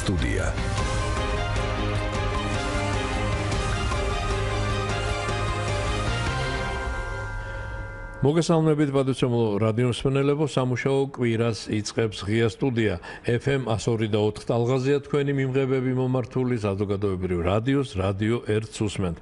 სტუდია. მოგესალმებით ბადუცემულო რადიო მსმენელებო, სამუშაო კვირას იწყებს ღია სტუდია. FM 102.4 ტალღაზეა თქვენი მიმღებები მომართული საზოგადოებრივ რადიოს რადიო 1-ს უსმენთ.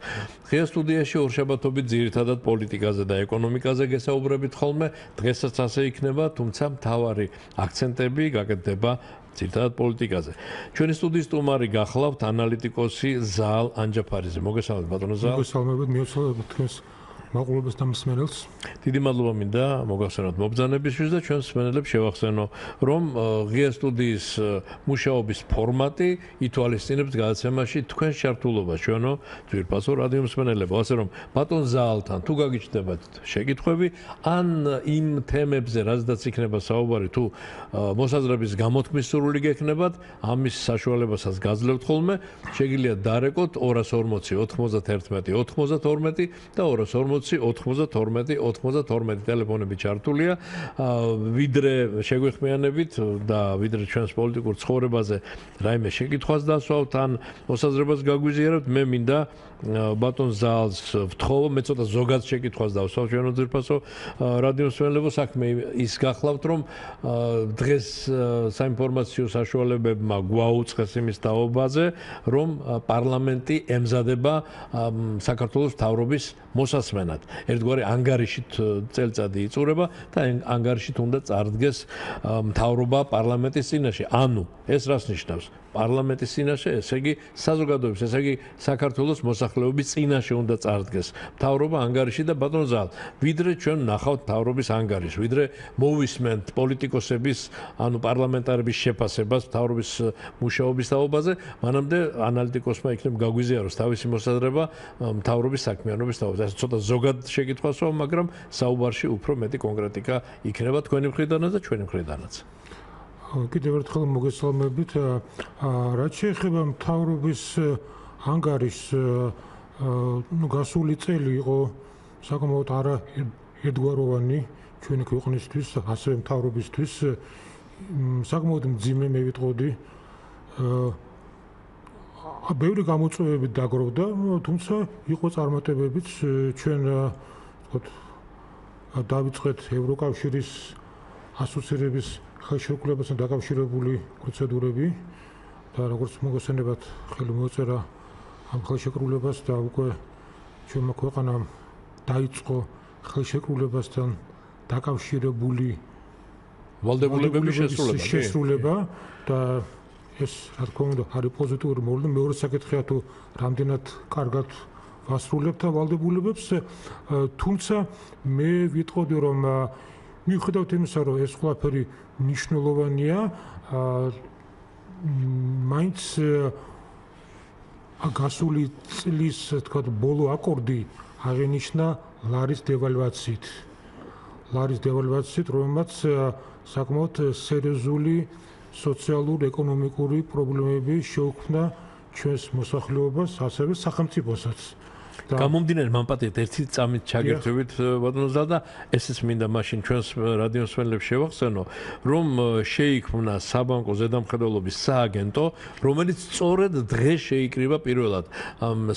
ღია სტუდიაში ორშაბათობით ძირითადად პოლიტიკაზე და ეკონომიკაზე გესაუბრებით ხოლმე, დღესაც ასე იქნება, თუმცა მთავარი აქცენტები გაკეთდება ძირითადად პოლიტიკაზე. ჩვენი სტუდიის სტუმარი გახლავთ ანალიტიკოსი ზაალ ანჯაფარიძე. მოგესალმებით ბატონო ზაალ. მოგესალმებით, მიოცავებით თქვენს მაყურებელს და მსმენელს. დიდი მადლობა მინდა მოგახსენოთ მობრძანებისთვის და ჩვენს მსმენელებს შევახსენო, რომ ღია სტუდიის მუშაობის ფორმატი ითვალისწინებს გადაცემაში თქვენს ჩართულობას ჩვენო ძვირფასო რადიო მსმენელებო, ასე რომ ბატონ ზაალთან თუ გაგიჩნდებათ შეკითხვები ან იმ თემებზე, რაზედაც იქნება საუბარი, თუ მოსაზრების გამოთქმის სურვილი გექნებათ, ამის საშუალებასაც გაძლევთ ხოლმე, შეგიძლიათ დარეკოთ 240 91 92 და 240 92 ტელეფონები ჩართულია, ვიდრე შეგვეხმიანებით და ვიდრე ჩვენს პოლიტიკურ ცხოვრებაზე რაიმე შეკითხვას დასვავთ ან მოსაზრებას გაგვიზიარებთ, მე მინდა ბატონ ზაალს ვთხოვო, მე ცოტა ზოგად შეკითხვას დავსვავ ჩვენო ძვირფასო რადიო მსმენელებო, საქმე ის გახლავთ, რომ დღეს საინფორმაციო საშუალებებმა გვაუწყეს იმის თაობაზე, რომ პარლამენტი ემზადება საქართველოს მთავრობის მოსასმენად. ერთგვარი ანგარიშით წელიწადი იწურება და ანგარიშით უნდა წარდგეს მთავრობა პარლამენტის წინაშე. ანუ ეს რას ნიშნავს? პარლამენტის წინაშე, ესე იგი საზოგადოების, ესე იგი საქართველოს მოსახლეობის წინაშე უნდა წარდგეს მთავრობა ანგარიში და ბატონ ზაალ, ვიდრე ჩვენ ნახავთ მთავრობის ანგარიშს, ვიდრე მოვისმენთ პოლიტიკოსების, ანუ პარლამენტარების შეფასებას მთავრობის მუშაობის თაობაზე, მანამდე ანალიტიკოსმა იქნება გაგვიზიაროს თავისი მოსაზრება მთავრობის საქმიანობის თაობაზე. ეს ცოტა ზოგად შეკითხვას ვარ, მაგრამ საუბარში უფრო მეტი კონკრეტიკა იქნება თქვენი მხრიდანაც და ჩვენი მხრიდანაც. კიდევ ერთხელ მოგესალმებით. რაც შეეხება მთავრობის ანგარიშს, გასული წელი იყო საკმაოდ არა ერთგვაროვანი ჩვენი ქვეყნისთვის, ასევე მთავრობისთვის. საკმაოდ მძიმე მე ვიტყოდი. ბევრი გამოწვევები დაგროვდა, თუმცა იყო წარმატებებიც. ჩვენ დავიწყეთ ევროკავშირის ასოცირების ხელშეკრულებასთან დაკავშირებული პროცედურები და როგორც მოგესალმებით, ხელი მოეწერა ამ ხელშეკრულებას და უკვე ჩვენმა ქვეყანამ დაიწყო ხელშეკრულებასთან დაკავშირებული ვალდებულებების შესრულება და ეს რა თქმა უნდა არის პოზიტიური მოვლენა. მეორე საკითხია თუ რამდენად კარგად ვასრულებთ ვალდებულებებს, თუმცა მე ვიტყოდი, რომ მიუხედავად იმისა, რომ ეს ყველაფერი მნიშვნელოვანია, მაინც გასული წლის თქვა ბოლო აკორდი აღინიშნა ლარის დევალვაციით. ლარის დევალვაციით, რომელმაც საკმაოდ სერიოზული სოციალურ-ეკონომიკური პრობლემები შეუქმნა ჩვენს მოსახლეობას, ასევე სახელმწიფოსაც. გამომდინარე მამპატიეთ ერთი წამით ჩაგერთვებით ბატონო ზაალ და ესეც მინდა მაშინ ჩვენს რადიო მსმენელებს შევახსენო, რომ შეიქმნა საბანკო ზედამხედველობის სააგენტო, რომელიც სწორედ დღეს შეიკრიბა პირველად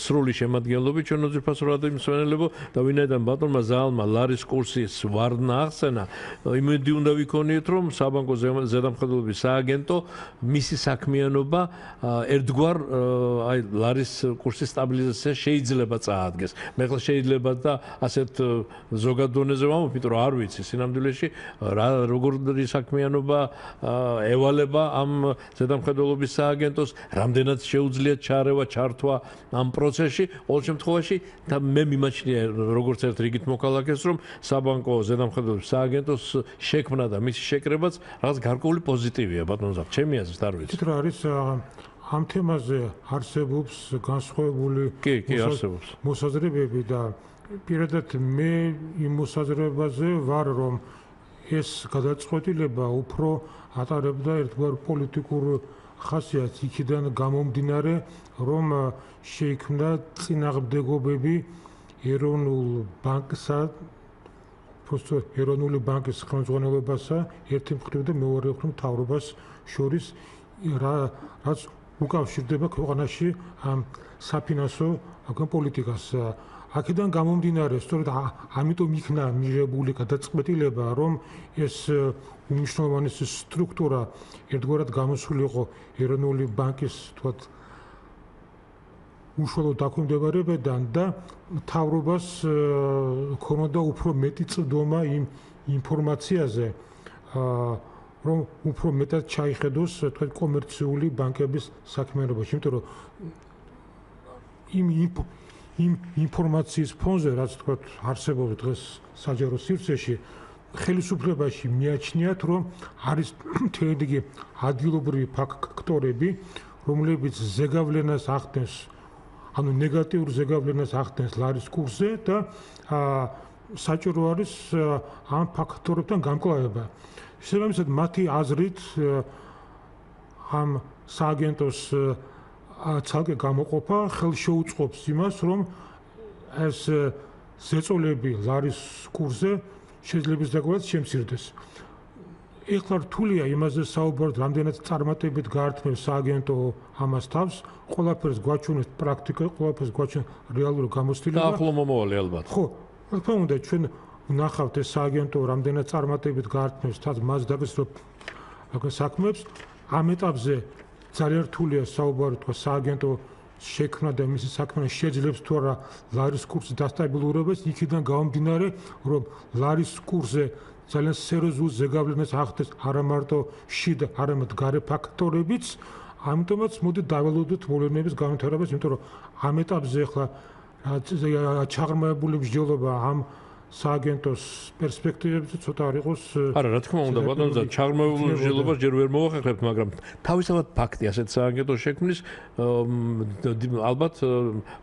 სრული შემადგენლობით ჩვენო ძვირფასო რადიო მსმენელებო და ვინაიდან ბატონმა ზაალმა ლარის კურსის ვარდნა ახსენა, იმედი უნდა ვიქონიოთ, რომ საბანკო ზედამხედველობის სააგენტო მისი საქმიანობა ერთგვარ აი ლარის კურსის სტაბილიზაცია შეიძლება წაადგეს. მე ხლა შეიძლება და ასეთ ზოგად დონეზე ვამბობ, იმიტომ რომ არ ვიცი სინამდვილეში როგორი საქმიანობა ევალება ამ ზედამხედველობის სააგენტოს, რამდენად შეუძლიათ ჩარევა, ჩართვა ამ პროცესში. ყოველ შემთხვევაში და მე მიმაჩნია როგორც ერთ რიგით მოქალაქეს, რომ საბანკო ზედამხედველობის სააგენტოს შექმნა და მისი შეკრებაც რაღაც გარკვეული პოზიტივია ბატონ ზაალ. ჩემი აზრით არ ვიცი. რა არის ამ თემაზე არსებობს განსხვავებული მოსაზრებები და პირადად მე იმ მოსაზრებაზე ვარ, რომ ეს გადაწყვეტილება უფრო ატარებდა ერთგვარ პოლიტიკურ ხასიათს, იქიდან გამომდინარე, რომ შეიქმნა წინააღმდეგობები ეროვნულ ბანკსა, ეროვნული ბანკის ხელმძღვანელობასა, ერთი მხრივ და მეორე მხრივ მთავრობას შორის, რაც უკავშირდება ქვეყანაში ამ საფინანსო პოლიტიკას. აქედან გამომდინარე, სწორედ ამიტომ იქნა მიღებული გადაწყვეტილება, რომ ეს უმნიშვნელოვანეს სტრუქტურა ერთგვარად გამოსულიყო ეროვნული ბანკის თქვათ უშუალო დაქვემდებარებიდან და მთავრობას ქონოდა უფრო მეტი წვდომა იმ ინფორმაციაზე, რომ უფრო მეტად ჩაიხედოს თქვათ კომერციული ბანკების საქმიანობაში, იმიტომ რომ იმ ინფორმაციის ფონზე, რაც თქვათ არსებობს დღეს საჯარო სივრცეში, ხელისუფლებაში მიაჩნიათ, რომ არის მთელი რიგი ადგილობრივი ფაქტორები, რომლებიც ზეგავლენას ახდენს, ანუ ნეგატიურ ზეგავლენას ახდენს ლარის კურსზე და საჭირო არის ამ ფაქტორებთან გამკლავება. შესაბამისად, მათი აზრით ამ სააგენტოს ცალკე გამოყოფა ხელშეუწყობს იმას, რომ ეს ზეწოლები ლარის კურსზე შეიძლება ზოგადად შემცირდეს. ეხლა რთულია იმაზე საუბაროთ, რამდენად წარმატებით გაართმევს სააგენტო ამას თავს, ყველაფერს გვაჩვენებს პრაქტიკა, ყველაფერს გვაჩვენებს რეალური გამოცდილება. და ახლო მომავალი ალბათ. ხო, რა თქმა უნდა, ჩვენ ვნახავთ ეს სააგენტო რამდენად წარმატებით გაართმევს თავს მას დაგესრულ საქმეებს. ამ ეტაპზე ძალიან რთულია საუბაროთ, რომ სააგენტო შექმნა და მისი საქმე შეძლებს თუ არა ლარის კურსის დასტაბილურებას, იქიდან გამომდინარე, რომ ლარის კურსზე ძალიან სერიოზულ ზეგავლენას ახდენს არა მარტო შიდა, არამედ გარე ფაქტორებიც, ამიტომაც მოდი დავალოდოთ მოვლენების განვითარებას, იმიტომ რომ ამ ეტაპზე ახლა ჩაღრმავებული მსჯელობა ამ სააგენტოს პერსპექტივებზე ცოტა არ იყოს. არა, რა თქმა უნდა, ბატონო, ჩაღრმავებული მსჯელობას ჯერ ვერ მოვახერხებთ, მაგრამ თავისთავად ფაქტი ასეთ სააგენტოს შექმნის ალბათ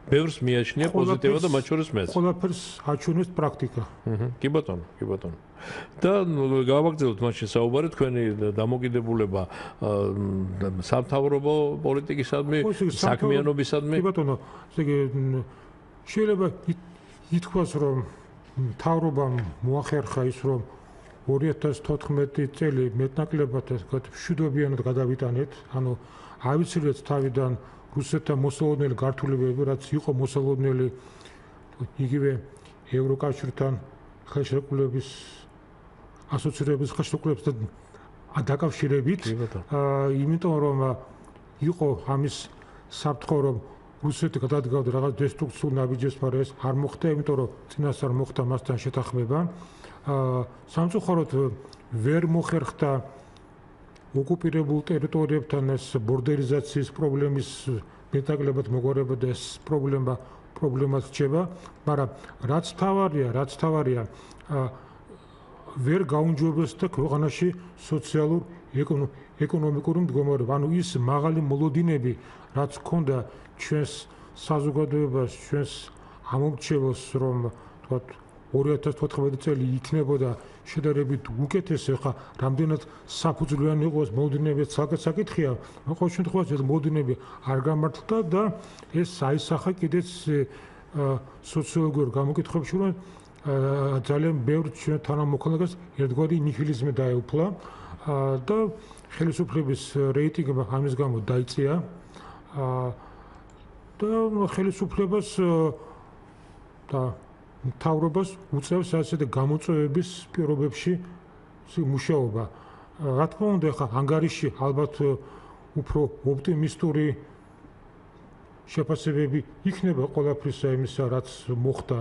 ბევრს მიაჩნია პოზიტივა და მათ შორის მეც. ყველაფერს აჩვენებს პრაქტიკა. კი ბატონო, კი ბატონო. და გავაგრძელოთ მაშინ საუბარი თქვენი დამოკიდებულება სამთავრობო პოლიტიკისადმი, საქმიანობისადმი. კი ბატონო, ესე იგი შეიძლება ითქვას, რომ მთავრობამ მოახერხა ის, რომ 2014 წელი მეტნაკლებად მშვიდობიანად გადავიტანეთ, ანუ ავიცილეთ თავიდან რუსეთთან მოსალოდნელი გართულებები, რაც იყო მოსალოდნელი იგივე ევროკავშირთან ხელშეკრულების ასოცირების ხელშეკრულებთან დაკავშირებით, იმიტომ რომ იყო ამის საფრთხე, რომ რუსეთი გადადგავდა რაღაც დესტრუქციულ ნაბიჯებს, მაგრამ ეს არ მოხდა, იმიტომ რომ წინასწარ მოხდა მასთან შეთანხმება. სამწუხაროდ ვერ მოხერხდა ოკუპირებულ ტერიტორიებთან ეს ბორდერიზაციის პრობლემის მეტნაკლებად მოგვარება და ეს პრობლემაც რჩება, მაგრამ რაც თავარია, ვერ გაუნჯობესდა ქვეყანაში სოციალურ ეკონომიკური მდგომარეობა. ანუ ის მაღალი მოლოდინები, რაც ჰქონდა ჩვენს საზოგადოებას, ჩვენს ამომრჩეველს, რომ თქვათ 2014 წელი იქნებოდა შედარებით უკეთესი, ხა რამდენად საფუძვლიანი იყო ეს მოლოდინები, ცალკე საკითხია, ყოველ შემთხვევაში ეს მოლოდინები არ გამართლდა და ეს აისახა კიდეც სოციოლოგიურ გამოკითხვებში, რომ ძალიან ბევრ ჩვენ თანამოქმედებს ერთგვარი ნიჰილიზმი დაეუფლა და ხელისუფლების რეიტინგმა ამის გამო დაიწია და ხელისუფლებას და მთავრობას უწევს ასეთი გამოწვევების პირობებში მუშაობა. რა თქმა უნდა, ხა ანგარიში ალბათ უფრო ოპტიმისტური შეფასებები იქნება ყველაფრისა იმისა, რაც მოხდა,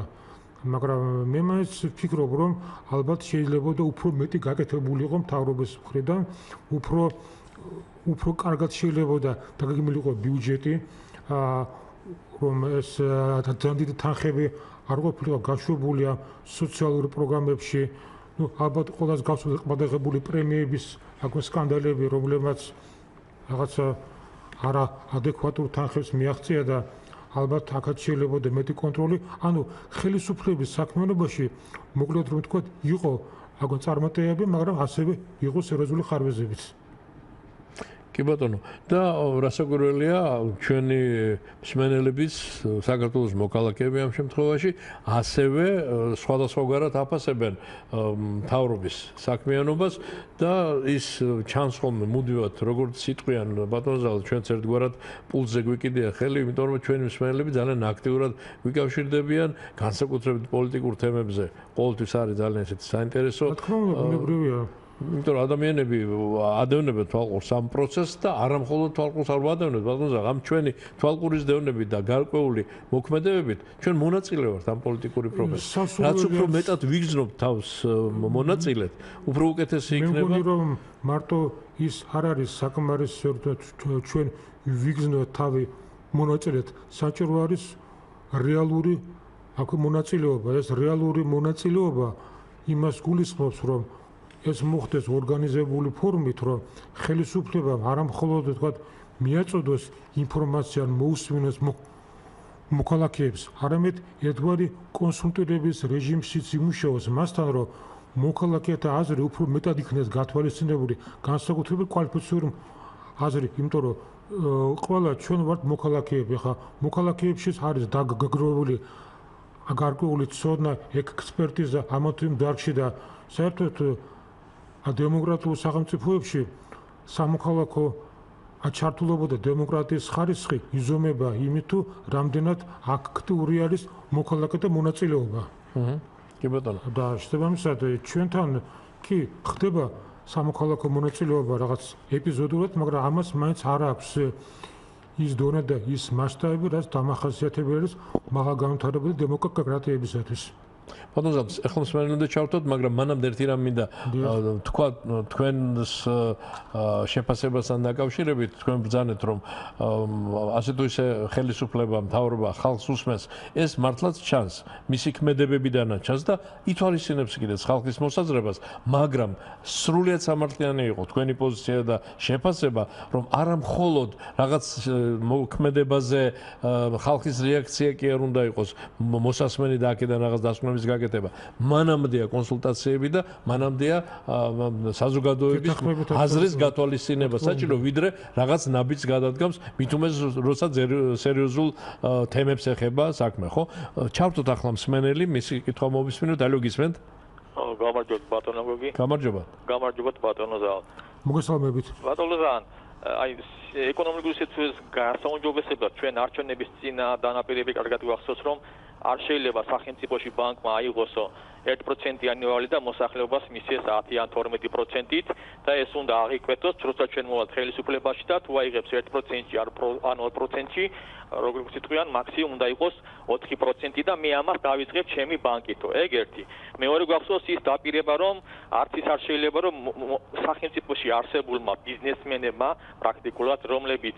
მაგრამ მე მაინც ვფიქრობ, რომ ალბათ შეიძლება და უფრო მეტი გაკეთებულიყო მთავრობის მხრიდან, უფრო კარგად შეიძლება და დაგეგმილიყო ბიუჯეტი, რომ ეს ძალიან დიდი თანხები არ ყოფილიყო გაშვებული სოციალურ პროგრამებში, ალბათ ყველას გავსწრებული პრემიების სკანდალები, რომლებმაც რაღაცა არა ადეკვატურ თანხებს მიაღწია და ალბათ აქაც შეიძლება და მეტი კონტროლი, ანუ ხელისუფლების საქმიანობაში მოკლედ რომ ვთქვათ, იყო წარმატებები, მაგრამ ასევე იყო სერიოზული ხარვეზებიც. კი ბატონო და რასაკვირველია ჩვენი მსმენელების საქართველოს მოქალაქეები ამ შემთხვევაში ასევე სხვადასხვაგვარად აფასებენ მთავრობის საქმიანობას და ის ჩანს ხოლმე მუდმივად როგორც სიტყვიან ბატონზალ ჩვენც ერთგვარად პულსზე გვიკიდია ხელი იმიტომ რომ ჩვენი მსმენელები ძალიან აქტიურად ვიკავშირდებიან განსაკუთრებით პოლიტიკურ თემებზე ყოველთვის არის ძალიან ესეთი საინტერესო იმიტომ რომ ადამიანები ადევნებენ თვალყურს ამ პროცესს და არა მხოლოდ თვალყურს არ ვადევნებთ ბატონო ამ ჩვენი თვალყურის დევნებით და გარკვეული მოქმედებებით ჩვენ მონაწილე ვართ ამ პოლიტიკური პროცესში რაც უფრო მეტად ვიგრძნობთ თავს მონაწილედ უფრო უკეთესი იქნება მე მგონი რომ მარტო ის არ არის საკმარისი ჩვენ ვიგრძნოთ თავი მონაწილედ საჭირო არის რეალური აქ მონაწილეობა ეს რეალური მონაწილეობა იმას გულისხმობს რომ ეს მოხდეს ორგანიზებული ფორმით, რომ ხელისუფლებამ არა მხოლოდ თქვათ მიაწოდოს ინფორმაცია მოусვინოს მოქალაქეებს, არამედ ერთგვარი კონსულტირების რეჟიმშიც იმუშაოს მასთან, რომ მოქალაქეთა აზრი უფრო მეტად იქნეს გათვალისწინებული, განსაკუთრებით კვალიფიციური აზრი, იმიტომ რომ ყველა ჩვენ ვართ მოქალაქეები, ხა მოქალაქეებშიც არის დაგროვებული გარკვეული ცოდნა, ექსპერტიზა ამ თუ იმ დარგში და საერთოდ დემოკრატიულ სახელმწიფოებში სამოქალაქო ჩართულობა და დემოკრატიის ხარისხი იზომება იმით, თუ რამდენად აქტიური არის მოქალაქეთა მონაწილეობა. კი ბატონო. და შესაბამისად ჩვენთან კი ხდება სამოქალაქო მონაწილეობა რაღაც ეპიზოდურად, მაგრამ ამას მაინც არ აქვს ის დონე და ის მასშტაბი, რაც დამახასიათებელი არის მაღალგანვითარებული დემოკრატიებისათვის. ბატონო, ახლა მსმენელამდე ჩავთოთ, მაგრამ მანამდე ერთი რამ მინდა თქვა თქვენს შეფასებასთან დაკავშირებით, თქვენ ბრძანეთ, რომ ასე თუ ისე ხელისუფლება, მთავრობა ხალხს უსმენს, ეს მართლაც ჩანს, მისი ქმედებებიდანაც ჩანს და ითვალისწინებს კიდეც ხალხის მოსაზრებას, მაგრამ სრულიად სამართლიანი იყო თქვენი პოზიცია და შეფასება, რომ არა მხოლოდ რაღაც მოქმედებაზე ხალხის რეაქცია კი არ უნდა იყოს მოსასმენი და აქედან რაღაც დასკვნების გაკეთება. მანამდეა კონსულტაციები და მანამდეა საზოგადოების აზრის გათვალისწინება საჭირო, ვიდრე რაღაც ნაბიჯს გადადგამს, მით უმეტეს როცა სერიოზულ თემებს ეხება საქმე, ხო? ჩავთოთ ახლა მსმენელი, მისი კითხვა მოვისმინოთ, ალო გისმენთ? გამარჯობათ ბატონო გოგი. გამარჯობა. გამარჯობათ ბატონო ზალ. მოგესალმებით. ბატონო ზალ, აი ეკონომიკური სიტუაციის გასაუმჯობესებლად ჩვენ არჩევნების წინა დანაპირები კარგად გვახსოვს, რომ არ შეიძლება სახელმწიფოში ბანკმა აიღოსო 1% ანუალი და მოსახლეობას მისცეს 10 ან 12%-ით და ეს უნდა აღიკვეთოს, როცა ჩვენ მოვალთ ხელისუფლებაში და თუ აიღებს 1%-ი ან 2%-ი, როგორც ვიტყვიან, მაქსიმუმ უნდა იყოს 4% და მე ამას დავიწყებ ჩემი ბანკითო. ეგ ერთი. მეორე გვახსოვს ის დაპირება, რომ არც ის არ შეიძლება, რომ სახელმწიფოში არსებულმა ბიზნესმენებმა პრაქტიკულად, რომლებიც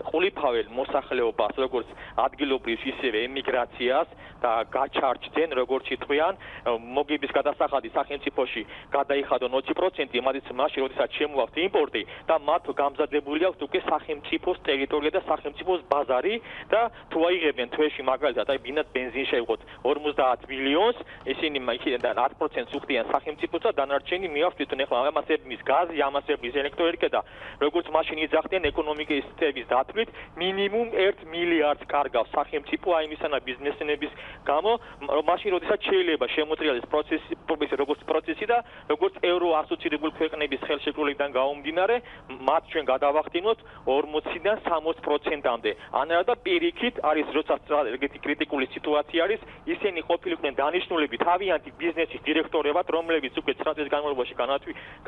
ყოლიფავენ მოსახლეობას, როგორც ადგილობრივ, ისევე ემიგრაციას და გაჩარჯდნენ, როგორც ვიტყვიან, მოგების გადასახადი სახელმწიფოში გადაიხადონ 20%, იმადიც მაშინ, როდესაც შემოაქვთ იმპორტი და მათ გამზადებული აქვს უკვე სახელმწიფოს ტერიტორია და სახელმწიფოს ბაზარი და თუ აიღებენ თვეში მაგალითად აი ბინად ბენზინი შეიღოთ 50 მილიონს, ისინი იქიდან 10%-ს უხდიან სახელმწიფოს და დანარჩენი მიაქვს თვითონ ახლა ამასების გაზი, ამასების ელექტროენერგია და როგორც მაშინ იძახდნენ ეკონომიკის თემის დათვლით, მინიმუმ 1 მილიარდს კარგავს სახელმწიფო აი მისანა ბიზნესმენების გამო, მაშინ როდესაც შეიძლება შემოწირულის პროცესი როგორც პროცესი და როგორც ეურო ასოცირებული ქვეყნების ხელშეკრულებიდან გაუმდინარე, მათ ჩვენ გადავახდინოთ 40-დან 60%-მდე. ანადა პირიქით არის როცა ეგეთი კრიტიკული სიტუაცია არის, ისინი ყოფილიყვნენ დანიშნულები თავიანთი ბიზნესის დირექტორებად, რომლებიც უკვე 9 წლის განმავლობაში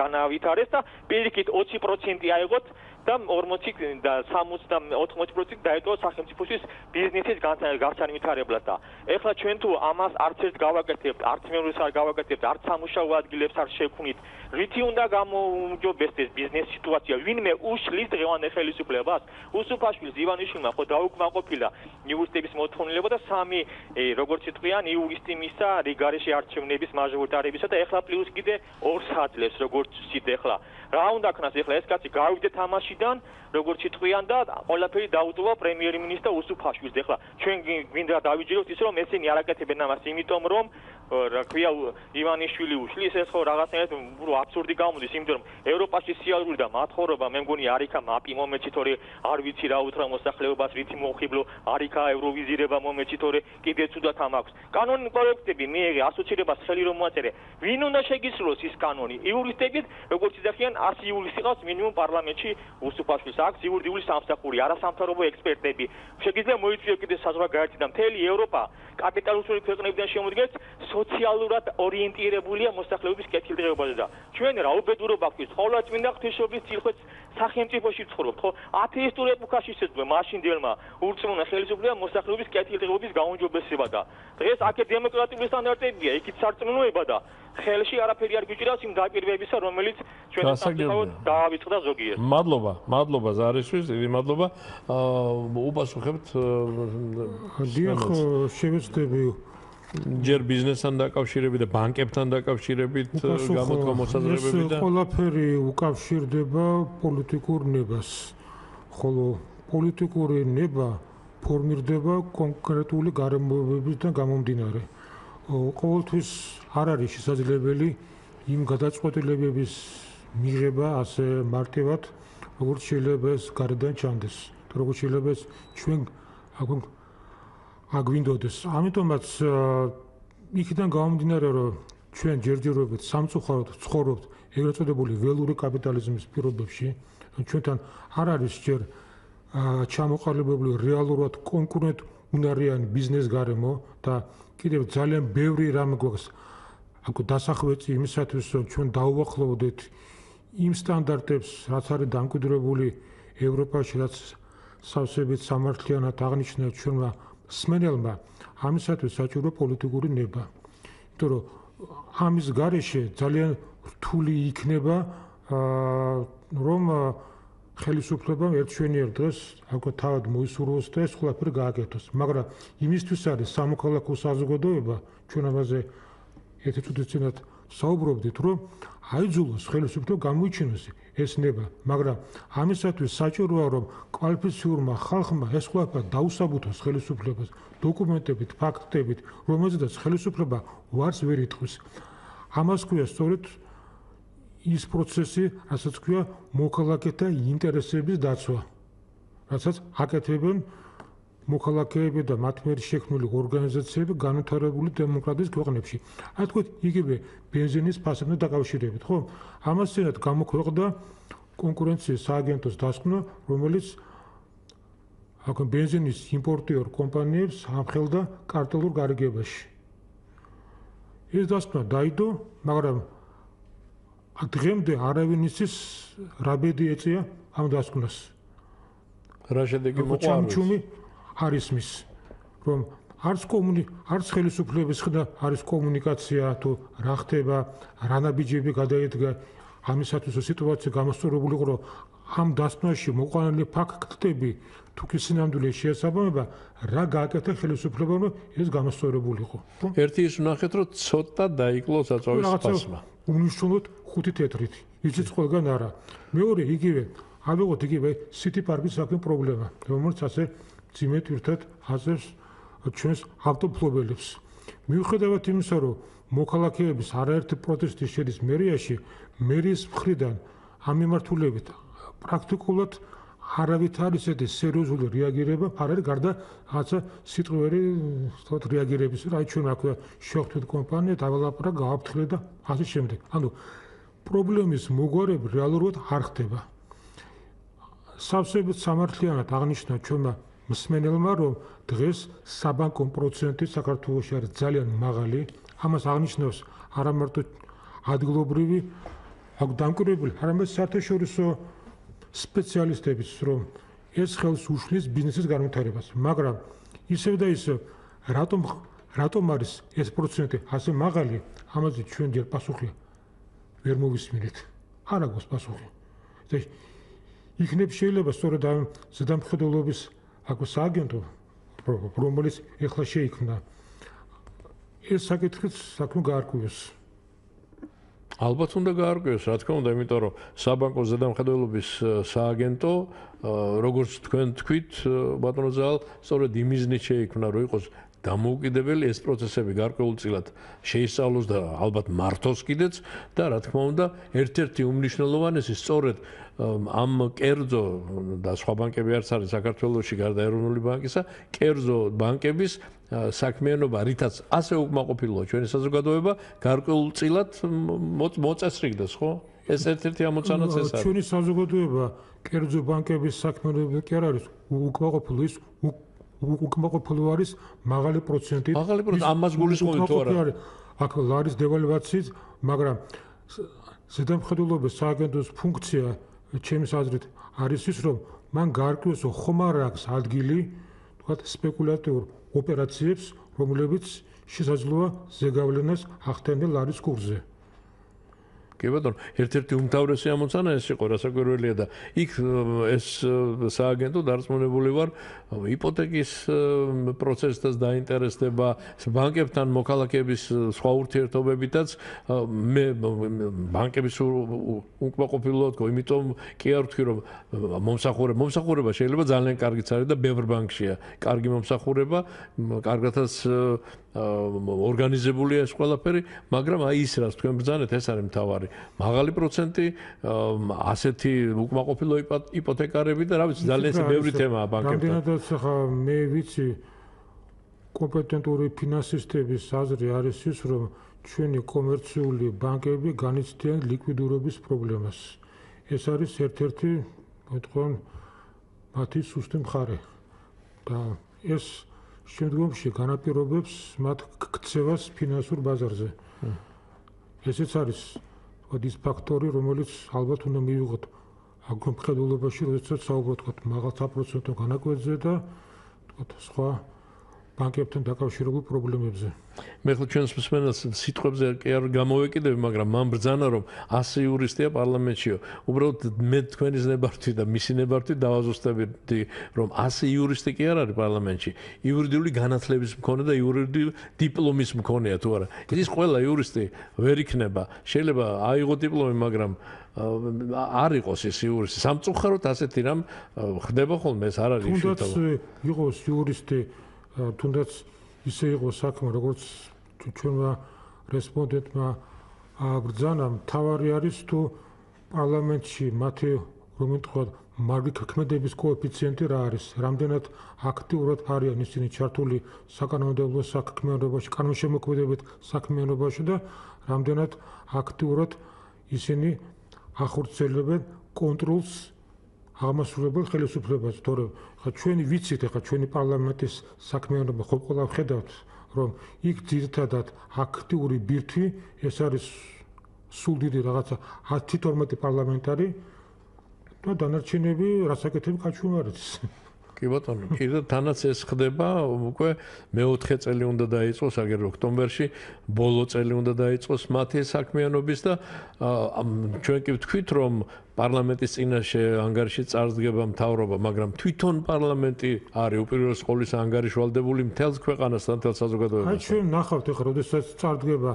განავითარეს და პირიქით 20% აიღოთ და 40 და 60 და 80% დაეტოვა სახელმწიფოს ბიზნესის განსანვითარებლად და ეხლა ჩვენ თუ ამას არც ერთ გავაკეთებთ, არც მეორეს არ გავაკეთებთ, არც სამუშაო ადგილებს არ შევქმნით, რითი უნდა გამოუმჯობესდეს ბიზნეს სიტუაცია, ვინმე უშლის დღევანდელ ხელისუფლებას, უსუფაშვილს ივანიშვილმა ხო დაუკმაყოფილა იურისტების მოთხოვნილება და 3 როგორც ვიტყვიან იურისტი მისცა რიგარეში არჩევნების მაჟორიტარებისა და ეხლა პლუს კიდე 2 საძლევს როგორც ვთქვით ეხლა რა უნდა ქნას ეხლა ეს კაცი გავიდე თამაშიდან როგორც ვიტყვიან და ყველაფერი დაუტოვა პრემიერ-მინისტრ უსუფაშვილს ეხლა ჩვენ გვინდა დავიჯეროთ ის რომ ესენი არ აკეთებენ ამას იმიტომ რომ რა ქვია ივანიშვილი უშლის ეს ხო რაღაცნაირად აბსურდი გამოდის იმიტომ რომ ევროპაში სიარული და მათხოვრობა მე მგონი არიქა მაპი მომეცი თორე არ ვიცი რა უთხრა მოსახლეობას რითი მოხიბლო არიქა ევროვიზირება მომეცი თორე კიდე ცუდად ამ აქვს კანონი პროექტები მიიღე ასოცირებას ხელი რომ მოაწერე ვინ უნდა შეგისრულოს ის კანონი იურისტებით როგორც იძახიან 100 იურისტი ყავს მინიმუმ პარლამენტში უსუფაშვილს აქვს იურიდიული სამსახური არასამთავრობო ექსპერტები შეგიძლია მოიწვიო კიდე საზღვარგარეთი და მთელი ევროპა კაპიტალისტური ქვეყნებიდან შემოდგეთ სოციალურად ორიენტირებულია მოსახლეობის კეთილდღეობაზე და ჩვენ რა უბედურობა გვაქვს ხოლმე წმინდა ღვთისმშობლის წილხვეც სახელმწიფოში ვცხოვრობთ ხო ათეისტურ ეპოქაში შეძლო მაშინდელმა ურწმუნა ხელისუფლება მოსახლეობის კეთილდღეობის გაუმჯობესება და დღეს აქ დემოკრატიული სტანდარტებია იქით სარწმუნოება და ხელში არაფერი არ გვიჭირავს იმ დაპირებებისა რომელიც ჩვენ სახელმწიფოდ დაავიწყდა ზოგიერთ მადლობა ზარისთვის დიდი მადლობა უპასუხებთ დიახ შევეცდები ჯერ ბიზნესთან დაკავშირებით და ბანკებთან დაკავშირებით გამოთქვა მოსაზრებები და ყველაფერი უკავშირდება პოლიტიკურ ნებას ხოლო პოლიტიკური ნება ფორმირდება კონკრეტული გარემოებებიდან გამომდინარე ყოველთვის არ არის შესაძლებელი იმ გადაწყვეტილებების მიღება ასე მარტივად როგორც შეიძლება ეს გარედან ჩანდეს როგორც შეიძლება ეს ჩვენ აგვინდოდეს ამიტომაც იქიდან გამომდინარე რომ ჩვენ ჯერჯერობით სამწუხაროდ ცხოვრობთ ეგრეთ წოდებული ველური კაპიტალიზმის პირობებში ჩვენთან არ არის ჯერ ჩამოყალიბებული რეალურად კონკურენტ უნარიანი ბიზნეს გარემო და კიდევ ძალიან ბევრი რამ გვაქვს აქ დასახვეწი იმისათვის რომ ჩვენ დაუახლოვდეთ იმ სტანდარტებს რაც არის დამკვიდრებული ევროპაში რაც სავსებით სამართლიანად აღნიშნა ჩვენმა სმენელმა ამისათვის საჭირო პოლიტიკური ნება იმიტომ რომ ამის გარეშე ძალიან რთული იქნება რომ ხელისუფლებამ ერთშვენიერ დღეს აქ თავად მოისურვოს და ეს ყველაფერი გააკეთოს მაგრამ იმისთვის არის სამოქალაქო საზოგადოება ჩვენ ამაზე ერთი წუთის წინათ საუბრობდით რომ აიძულოს ხელისუფლება გამოიჩინოს ეს ნება მაგრამ ამისათვის საჭიროა რომ კვალიფიციურმა ხალხმა ეს ყველაფერი დაუსაბუთოს ხელისუფლებას დოკუმენტებით ფაქტებით რომელზედაც ხელისუფლება ვარს ვერ იტყვის ამას ქვია სწორედ ის პროცესი რასაც ქვია მოქალაქეთა ინტერესების დაცვა რასაც აკეთებენ მოქალაქეები და მათ მიერ შექმნილი ორგანიზაციები განვითარებული დემოკრატიის ქვეყნებში. აი თქვით, იგივე ბენზინის ფასებთან დაკავშირებით, ხო? ამასთანავე გამოქვეყნდა კონკურენციის სააგენტოს დასკვნა, რომელიც აქ ბენზინის იმპორტიორ კომპანიებს ამხელდა კარტელურ გარიგებაში. ეს დასკვნა დაიდო, მაგრამ დღემდე არავინ იცის რა ბედი ეწია ამ დასკვნას. რა შედეგი მოყვა? არის მის რომ არც ხელისუფლების მხრიდან არის კომუნიკაცია თუ რა ხდება რა ნაბიჯები გადაედგა ამისათვის სიტუაცია გამოსწორებული იყო რომ ამ დასკვნაში მოყვანილი ფაქტები თუ კი სინამდვილე შეესაბამება რა გააკეთა ხელისუფლებამ რომ ეს გამოსწორებულიყო. ერთი ის ვნახეთ რომ ცოტა დაიკლო საწვავის ფასმა. უნიშნულოდ 5 თეთრით. იცით ყველგან არა. მეორე იგივე ავიღოთ იგივე City Park-ის საქმე პრობლემა რომელიც ასე ძიმეთ ერთად აზერს ჩვენს ავტოფლობელებს. მიუხედავად იმისა, რომ მოქალაქეების არაერთი პროტესტი შედის მერიაში, მერის მხრიდან ამ მიმართულებით პრაქტიკულად არავით არის ესეთი სერიოზული რეაგირება, არ არის გარდა რაღაცა სიტყვიერი რეაგირების, რა ჩვენ აქ შევხვდით კომპანია, დავალაპარაკა, გავაფრთხილეთ და ასე შემდეგ. ანუ პრობლემის მოგვარები რეალურად არ ხდება. სავსებით სამართლიანად აღნიშნა ჩვენმა მსმენელმა რომ დღეს საბანკო პროცენტი საქართველოში არის ძალიან მაღალი, ამას აღნიშნავს არა მარტო ადგილობრივი აქ დამკვირვებელი, არამედ საერთაშორისო სპეციალისტებიც, რომ ეს ხელს უშლის ბიზნესის განვითარებას. მაგრამ ისევ და ისევ რატომ არის ეს პროცენტი ასე მაღალი, ამაზე ჩვენ ჯერ პასუხი ვერ მოვისმინეთ. არ აქვს პასუხი. იქნებ შეიძლება სწორედ ამ ზედამხედველობის აქ სააგენტო რომელიც ეხლა შეიქმნა ეს საკითხიც საქმე გაარკვიოს. ალბათ უნდა გაარკვიოს, რა თქმა უნდა, იმიტომ რომ საბანკო ზედამხედველობის სააგენტო, როგორც თქვენ თქვით, ბატონო ზალ, სწორედ იმიზნით შეიქმნა, რომ იყოს დამოუკიდებელი ეს პროცესები გარკვეულწილად შეისწავლოს და ალბათ მართოს კიდეც და რა თქმა უნდა ერთ-ერთი უმნიშვნელოვანესი სწორედ ამ კერძო და სხვა ბანკები არც არის საქართველოში გარდა ეროვნული ბანკისა, კერძო ბანკების საქმიანობა, რითაც ასე უკმაყოფილოა ჩვენი საზოგადოება, გარკვეულწილად მოწესრიგდეს, ხო? ეს ერთ-ერთი ამოცანაც ეს არის. ჩვენი საზოგადოება კერძო ბანკების საქმიანობა კი არ არის უკმაყოფილო, ის უკმაყოფილო არის მაღალი პროცენტით. მაღალი პროცენტი ამას გულისხმობთ თუ არა? აქ ლარის დევალვაციით, მაგრამ ზედამხედველობის სააგენტოს ფუნქცია ჩემს აზრით არის ის, რომ მან გაარკვიოს ხომ არ აქვს ადგილი, თქვათ, სპეკულატიურ ოპერაციებს, რომლებიც შესაძლოა ზეგავლენას ახდენდნენ ლარის კურსზე. კი ბატონო, ერთ-ერთი უმთავრესი ამოცანა ეს იყო, რასაკვირველია და იქ ეს სააგენტო დარწმუნებული ვარ, იპოთეკის პროცესთან დაინტერესდება, ბანკებთან მოქალაქეების სხვა ურთიერთობებითაც მე ბანკების უკმაყოფილოა თქო, იმიტომ კი არ ვთქვი, რომ მომსახურება შეიძლება ძალიან კარგიც არის და ბევრ ბანკშია კარგი მომსახურება, კარგათაც ორგანიზებულია ეს ყველაფერი, მაგრამ აი ის რაც თქვენ ბრძანეთ, ეს არის მთავარი. მაღალი პროცენტი, ასეთი უკმაყოფილო იპოთეკარები და რა ვიცი, ძალიან ეს ბევრი თემაა ბანკებთან. რამდენადაც ახლა მე ვიცი კომპეტენტური ფინანსისტების აზრი არის ის, რომ ჩვენი კომერციული ბანკები განიცდიან ლიკვიდურობის პრობლემას. ეს არის ერთ-ერთი, მოთხოვენ, მათი სუსტი მხარე. და ეს შემდგომში განაპირობებს მათ ქცევას ფინანსურ ბაზარზე. ესეც არის ის ფაქტორი, რომელიც ალბათ უნდა მივიღოთ აგრომხედველობაში, როდესაც საუბრობთ მაღალ საპროცენტო განაკვეთზე და სხვა ბანკებთან დაკავშირებულ პრობლემებზე. მე ხო ჩვენს მსმენელს სიტყვებზე კი არ გამოვეკიდები, მაგრამ მან ბრძანა, რომ 100 იურისტია პარლამენტშიო. უბრალოდ მე თქვენი ზნებართვი და მისი ნებართვი დავაზუსტებდი, რომ 100 იურისტი კი არ არის პარლამენტში. იურიდიული განათლების მქონე და იურიდიული დიპლომის მქონეა თუ არა. ის ყველა იურისტი ვერ იქნება. შეიძლება აიღო დიპლომი, მაგრამ არ იყოს ეს იურისტი. სამწუხაროდ ასეთი რამ ხდება ხოლმე, ეს არ არის თუნდაც იყოს იურისტი, თუნდაც ისე იყოს საქმე, როგორც ჩვენმა რესპონდენტმა ბრძანა, მთავარი არის თუ პარლამენტში მათი რომ თქვა მარგქმედების კოეფიციენტი რა არის, რამდენად აქტიურად არიან ისინი ჩართული საკანონმდებლო საქმიანობაში, კანონშემოქმედებით საქმიანობაში და რამდენად აქტიურად ისინი ახორციელებენ კონტროლს აღმასრულებელ ხელისუფლებას, თორემ ხა ჩვენი ვიცით, ხა ჩვენი პარლამენტის საქმიანობა ხო ყველა ვხედავთ, რომ იქ ძირითადად აქტიური ბირთვი, ეს არის სულ დიდი რაღაცა 10-12 პარლამენტარი და დანარჩენები რასაკეთებ კაჩუმარიც. კი ბატონო, კიდე თანაც ეს ხდება, უკვე მე-4 წელი უნდა დაიწყოს, აგერ ოქტომბერში, ბოლო წელი უნდა დაიწყოს მათი საქმიანობის და ჩვენ კი ვთქვით, რომ პარლამენტის წინაშე ანგარიში წარსდგება მთავრობა, მაგრამ თვითონ პარლამენტი არის უპირველეს ყოვლისა ანგარიშვალდებული მთელს ქვეყანასთან, მთელ საზოგადოებასთან. აი ჩვენ ნახავთ ახლა, როდესაც წარსდგება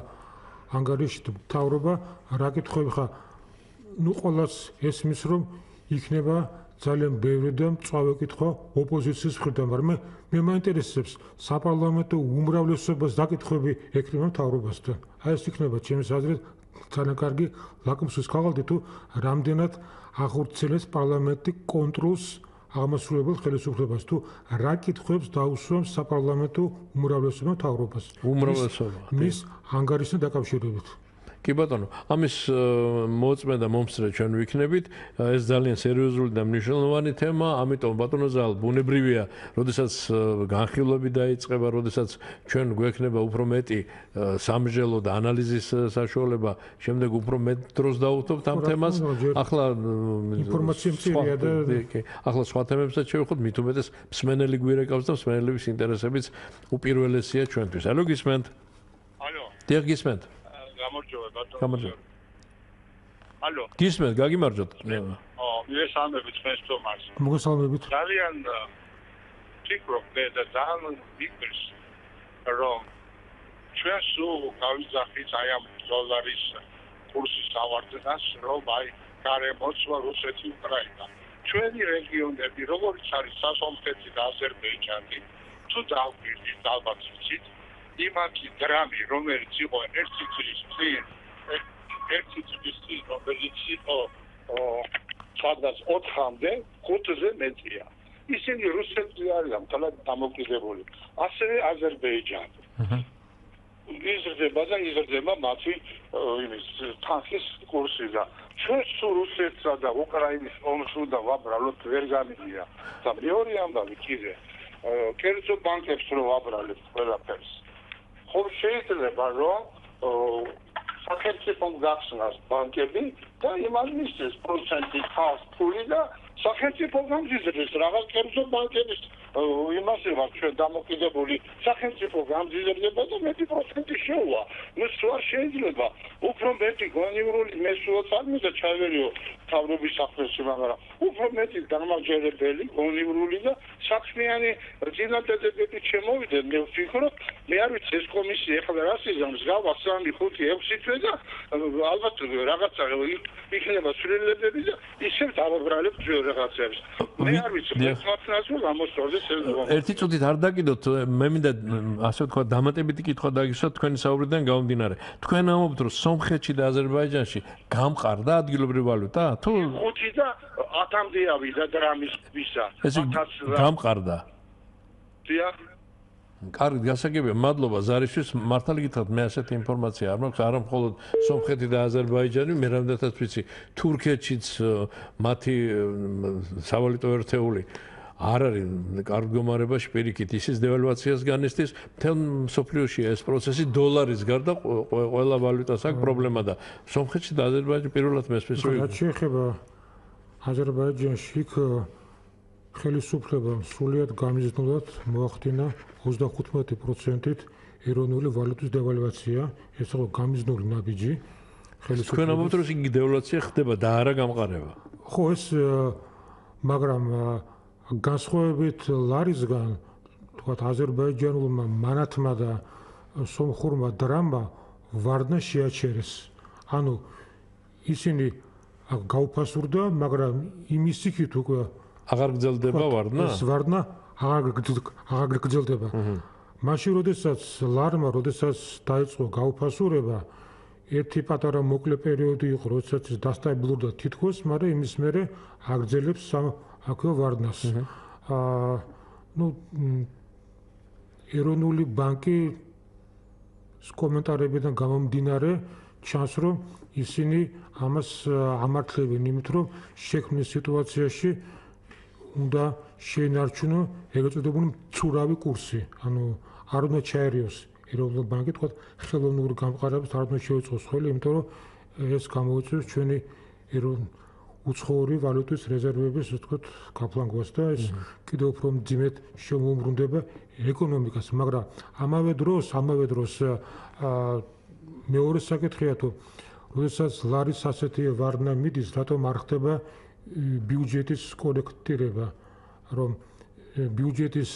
ანგარიში მთავრობა, რა კითხები ხა, ნუ ყოველას ესმის, რომ იქნება ძალიან ბევრი და მწვავე კითხვა ოპოზიციის მხრიდან, მაგრამ მე მაინტერესებს საპარლამენტო უმრავლესობას დაკითხვები ეკრიბა მთავრობასთან. აი ეს იქნება ჩემს აზრით ძალიან კარგი ლაკმუსის ქაღალდი თუ რამდენად ახორციელებს პარლამენტი კონტროლს აღმასრულებელ ხელისუფლებას თუ რა კითხვებს დაუსვამს საპარლამენტო უმრავლესობა მთავრობას. უმრავლესობა. მის ანგარიშთან დაკავშირებით. კი ბატონო, ამის მოწმე და მომსწრე ჩვენ ვიქნებით. ეს ძალიან სერიოზული და მნიშვნელოვანი თემა, ამიტომ ბატონო ზალ, ბუნებრივია, როდესაც განხილვები დაიწყება, როდესაც ჩვენ გვექნება უფრო მეტი სამსჯელო და ანალიზის საშუალება, შემდეგ უფრო მეტ დროს დავუთმობთ ამ თემას. ახლა ინფორმაცია მწირია და ახლა სხვა თემებსაც შევხვდით, მით უმეტეს მსმენელი გვირეკავს და მსმენელების ინტერესებიც უპირველესია ჩვენთვის. ალო გისმენთ? ალო. დიახ გისმენთ. გამარჯობა ბატონო. გამარჯობა. ალო. გისმენთ, გაგიმარჯოთ. მივესალმებით თქვენს თომას. მოგესალმებით. ძალიან ფიქრობ და ძალიან ვიკრს რომ ჩვენ სულ გავიძახით აი ამ დოლარის კურსის ავარდნას, რომ აი გარემოცვა რუსეთი უკრაინა. ჩვენი რეგიონები, როგორც არის სასონთეთი და აზერბაიჯანი, თუ დავგვირდით ალბათ ვიცით იმათი დრამი რომელიც იყო ერთი წლის წინ რომელიც იყო სადღაც 4-მდე 5-ზე მეტია ისინი რუსეთში არიან თალად დამოკიდებული ასევე აზერბაიჯანი იზრდება მათი იმის თანხის კურსი და ჩვენ სულ რუსეთსა და უკრაინის ომს უნდა ვაბრალოთ ვერ გამიგია და მეორე ამბავი კიდე კერძო ბანკებს რო ვაბრალებთ ყველაფერს ხო შეიძლება რომ სახელმწიფომ გახსნას ბანკები და იმას მისცეს პროცენტი ხალხ ფული და სახელმწიფო გამზიძრებს რაღაც კერძო ბანკების იმას ვარ ჩვენ დამოკიდებული სახელმწიფო გამზიძრება და მეტი პროცენტი შეუვა ნუ სულ შეიძლება უფრო მეტი გონივრული მესუოთ ამიდა ჩავერიო თავრობის საფრთხე მაგრამ უფრო მეტი დამაჯერებელი გონივრული და საქმიანი ძინადადებები შემოვიდნენ მე ვფიქრობ მე არ ვიცი ეს კომისია ახლა რა სიზამს გავა 3 5 6 თვე და ალბათ რაღაცა იქნება სრულებები და ისევ დავაბრალებ ჩვენ რაღაცებს მე არ ვიცი მართლაც რომ გამოსწორდეს ერთი წუთით არ დაგიდოთ მე მინდა ასე ვთქვა დამატებითი კითხვა დაგისვათ თქვენი საუბრიდან გამომდინარე თქვენ ამბობთ რომ სომხეთში და აზერბაიჯანში გამყარდა ადგილობრივი ვალუტა თუ 5 და 10-მდე ავიდა დრამის ვისა ეს გამყარდა დიახ კარგი გასაგებია მადლობა ზარისთვის მართალი გითხრათ მე ასეთი ინფორმაცია არ მაქვს არა მხოლოდ სომხეთი და აზერბაიჯანი მე რამდენადაც ვიცი თურქეთშიც მათი სავალუტო ერთეული არ არის კარგ მდგომარეობაში პირიქით ისის დევალვაციას განიცდის მთელ მსოფლიოში ეს პროცესი დოლარის გარდა ყველა ვალუტას აქვს პრობლემა და სომხეთში და აზერბაიჯანში პირველად მესმის რაც შეეხება აზერბაიჯანში იქ ხელისუფლებამ სრულიად გამიზნულად მოახდინა 35%-ით ეროვნული ვალუტის დევალვაცია ეს იყო გამიზნული ნაბიჯი თქვენ ამბობთ რომ იგი დევალვაცია ხდება და არა გამყარება ხო ეს მაგრამ განსხვავებით ლარისგან თქვათ აზერბაიჯანულმა მანათმა და სომხურმა დრამმა ვარდნა შეაჩერეს ანუ ისინი გაუფასურდა მაგრამ იმის იქით უკვე აღარ გრძელდება ვარდნა ეს ვარდნა აღარ გრძელდება მაშინ როდესაც ლარმა როდესაც დაიწყო გაუფასურება ერთი პატარა მოკლე პერიოდი იყო როდესაც ის დასტაბილურდა თითქოს მაგრამ იმის მერე აგრძელებს აქვე ვარდნას ну ეროვნული ბანკი კომენტარებიდან გამომდინარე ჩანს რომ ისინი ამას ამართლებენ იმით რომ შექმნის სიტუაციაში უნდა შეინარჩუნო ეგრეთ წოდებული მცურავი კურსი ანუ არ უნდა ჩაერიოს ეროვნული ბანკი თქვა ხელოვნური გამყარებას არ უნდა შეუწყოს ხოლმე იმიტომ რომ ეს გამოიწვევს ჩვენი უცხოური ვალუტის რეზერვების ვთქვათ გაფლანგვას და ეს კიდევ უფრო მძიმედ შემოუბრუნდება ეკონომიკას მაგრამ ამავე დროს მეორე საკითხია თუ როდესაც ლარის ასეთი ვარდნა მიდის რატომ არ ხდება ბიუჯეტის კორექტირება რომ ბიუჯეტის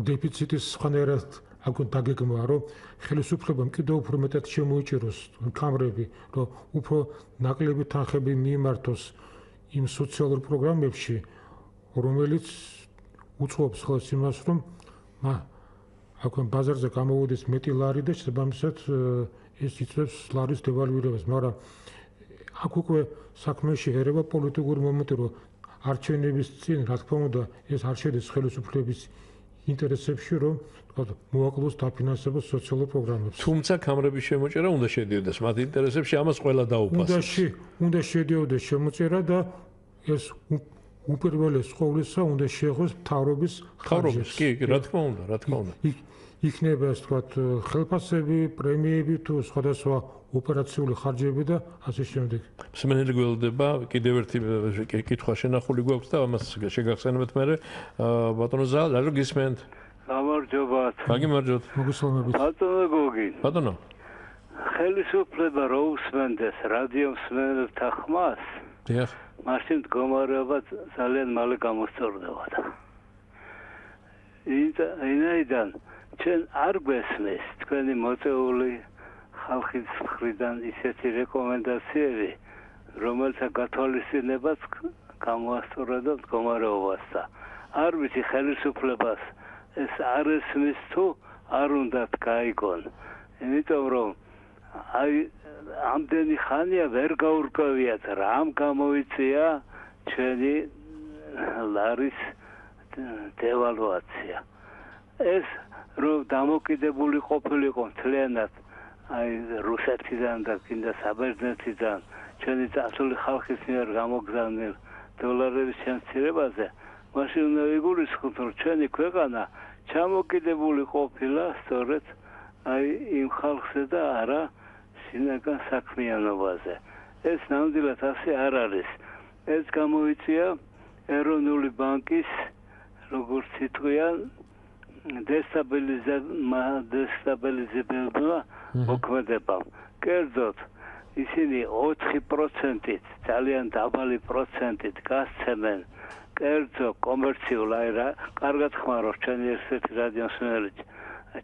დეფიციტის ხანერად აქ დაგეგმვა რომ ხელისუფლებამ კიდევ უფრო მეტად შემოიჭიროს კამრები რომ უფრო ნაკლები თანხები მიემართოს იმ სოციალურ პროგრამებში რომელიც უწყობს ხელს იმას რომ აქ ბაზარზე გამოვიდეს მეტი ლარი და შესაბამისად ეს იწვევს ლარის დევალვირებას მაგრამ აქ უკვე საქმეში ერევა პოლიტიკური მომენტი რომ არჩევნების წინ რა თქმა უნდა ეს არ შედის ხელისუფლების ინტერესებში რომ მოაკლოს დაფინანსებას სოციალურ პროგრამებს. თუმცა კამრების შემოჭერა უნდა შედიოდეს მათ ინტერესებში, ამას ყველა დაუპასებს. უნდა შედიოდეს შემოჭერა და ეს უპირველეს ყოვლისა უნდა შეეხოს მთავრობის ხარჯებს. კი, რა თქმა უნდა. იქნება ეს თქვათ ხელფასები, პრემიები თუ სხვადასხვა ოპერაციული ხარჯები და ასე შემდეგ. მსმენელი გველდება, კიდევ ერთი კითხვა შენახული გვაქვს და ამას შეგახსენებთ მე ბატონო ზალ, რა გისმენთ? გამარჯობათ. გაგიმარჯობთ. მოგესალმებით. ბატონო გოგი. ბატონო. ხელისუფლება რო უსმენდეს რადიო მსმენელთა ხმას, დიახ. მაშინ მდგომარეობა ძალიან მალე გამოსწორდებოდა. ინაიდან ჩვენ არ გვესმის თქვენი მოწეული ხალხის მხრიდან ისეთი რეკომენდაციები, რომელთა გათვალისწინებაც გამოასწორა და მდგომარეობას და არ ვიცი ხელისუფლებას ეს არ ესმის თუ არ უნდათ გაიგონ. იმიტომ რომ აი ამდენი ხანია ვერ გაურკვევიათ რამ გამოიწია ჩვენი ლარის დევალვაცია. ეს რომ დამოკიდებული ყოფილიყო მთლიანად აი რუსეთიდან და კიდე საბერძნეთიდან ჩვენი წასული ხალხის მიერ გამოგზავნილ დოლარების შემცირებაზე მაშინ უნდა იგულისხმოთ რომ ჩვენი ქვეყანა ჩამოკიდებული ყოფილა სწორედ აი იმ ხალხზე და არა შინაგან საქმიანობაზე. ეს ნამდვილად ასე არ არის. ეს გამოიწია ეროვნული ბანკის როგორც იტყვიან დესტაბილიზებელმა მოქმედებამ. კერძოდ ისინი 4%-ით ძალიან დაბალი პროცენტით გასცემენ კერძო კომერციულ აი რა კარგად ხმარობს ჩვენი ერთ-ერთი რადიოსმენელი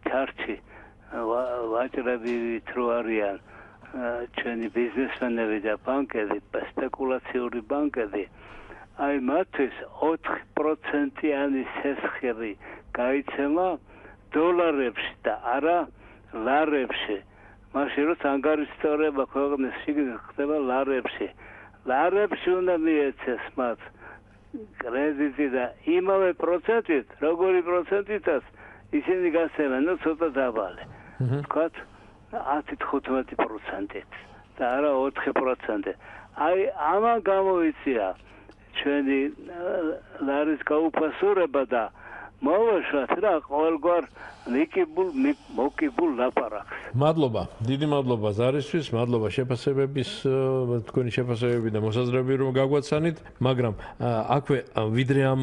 ჩარჩი ვაჭრები თუ არიან ჩვენი ბიზნესმენები და ბანკები სპეკულაციური ბანკები აი მათთვის 4%-იანი სესხები გაიცემა დოლარებში და არა ლარებში. მაშინ როცა ანგარიშწორება ქვეყნის შიგნით ხდება ლარებში. ლარებში უნდა მიეცეს მათ კრედიტი და იმავე პროცენტით, როგორი პროცენტითაც ისინი გასცემენ, ნუ ცოტა დაბალი. ვთქვათ 10-15%-ით და არა 4%. აი ამან გამოიწია ჩვენი ლარის გაუფასურება და მოვაშვათ რა ყოველგვარ მოკიბულ ლაპარაკს. მადლობა, დიდი მადლობა ზარისთვის, მადლობა შეფასებების, თქვენი შეფასებები და მოსაზრებები რომ გაგვაცანით, მაგრამ აქვე ვიდრე ამ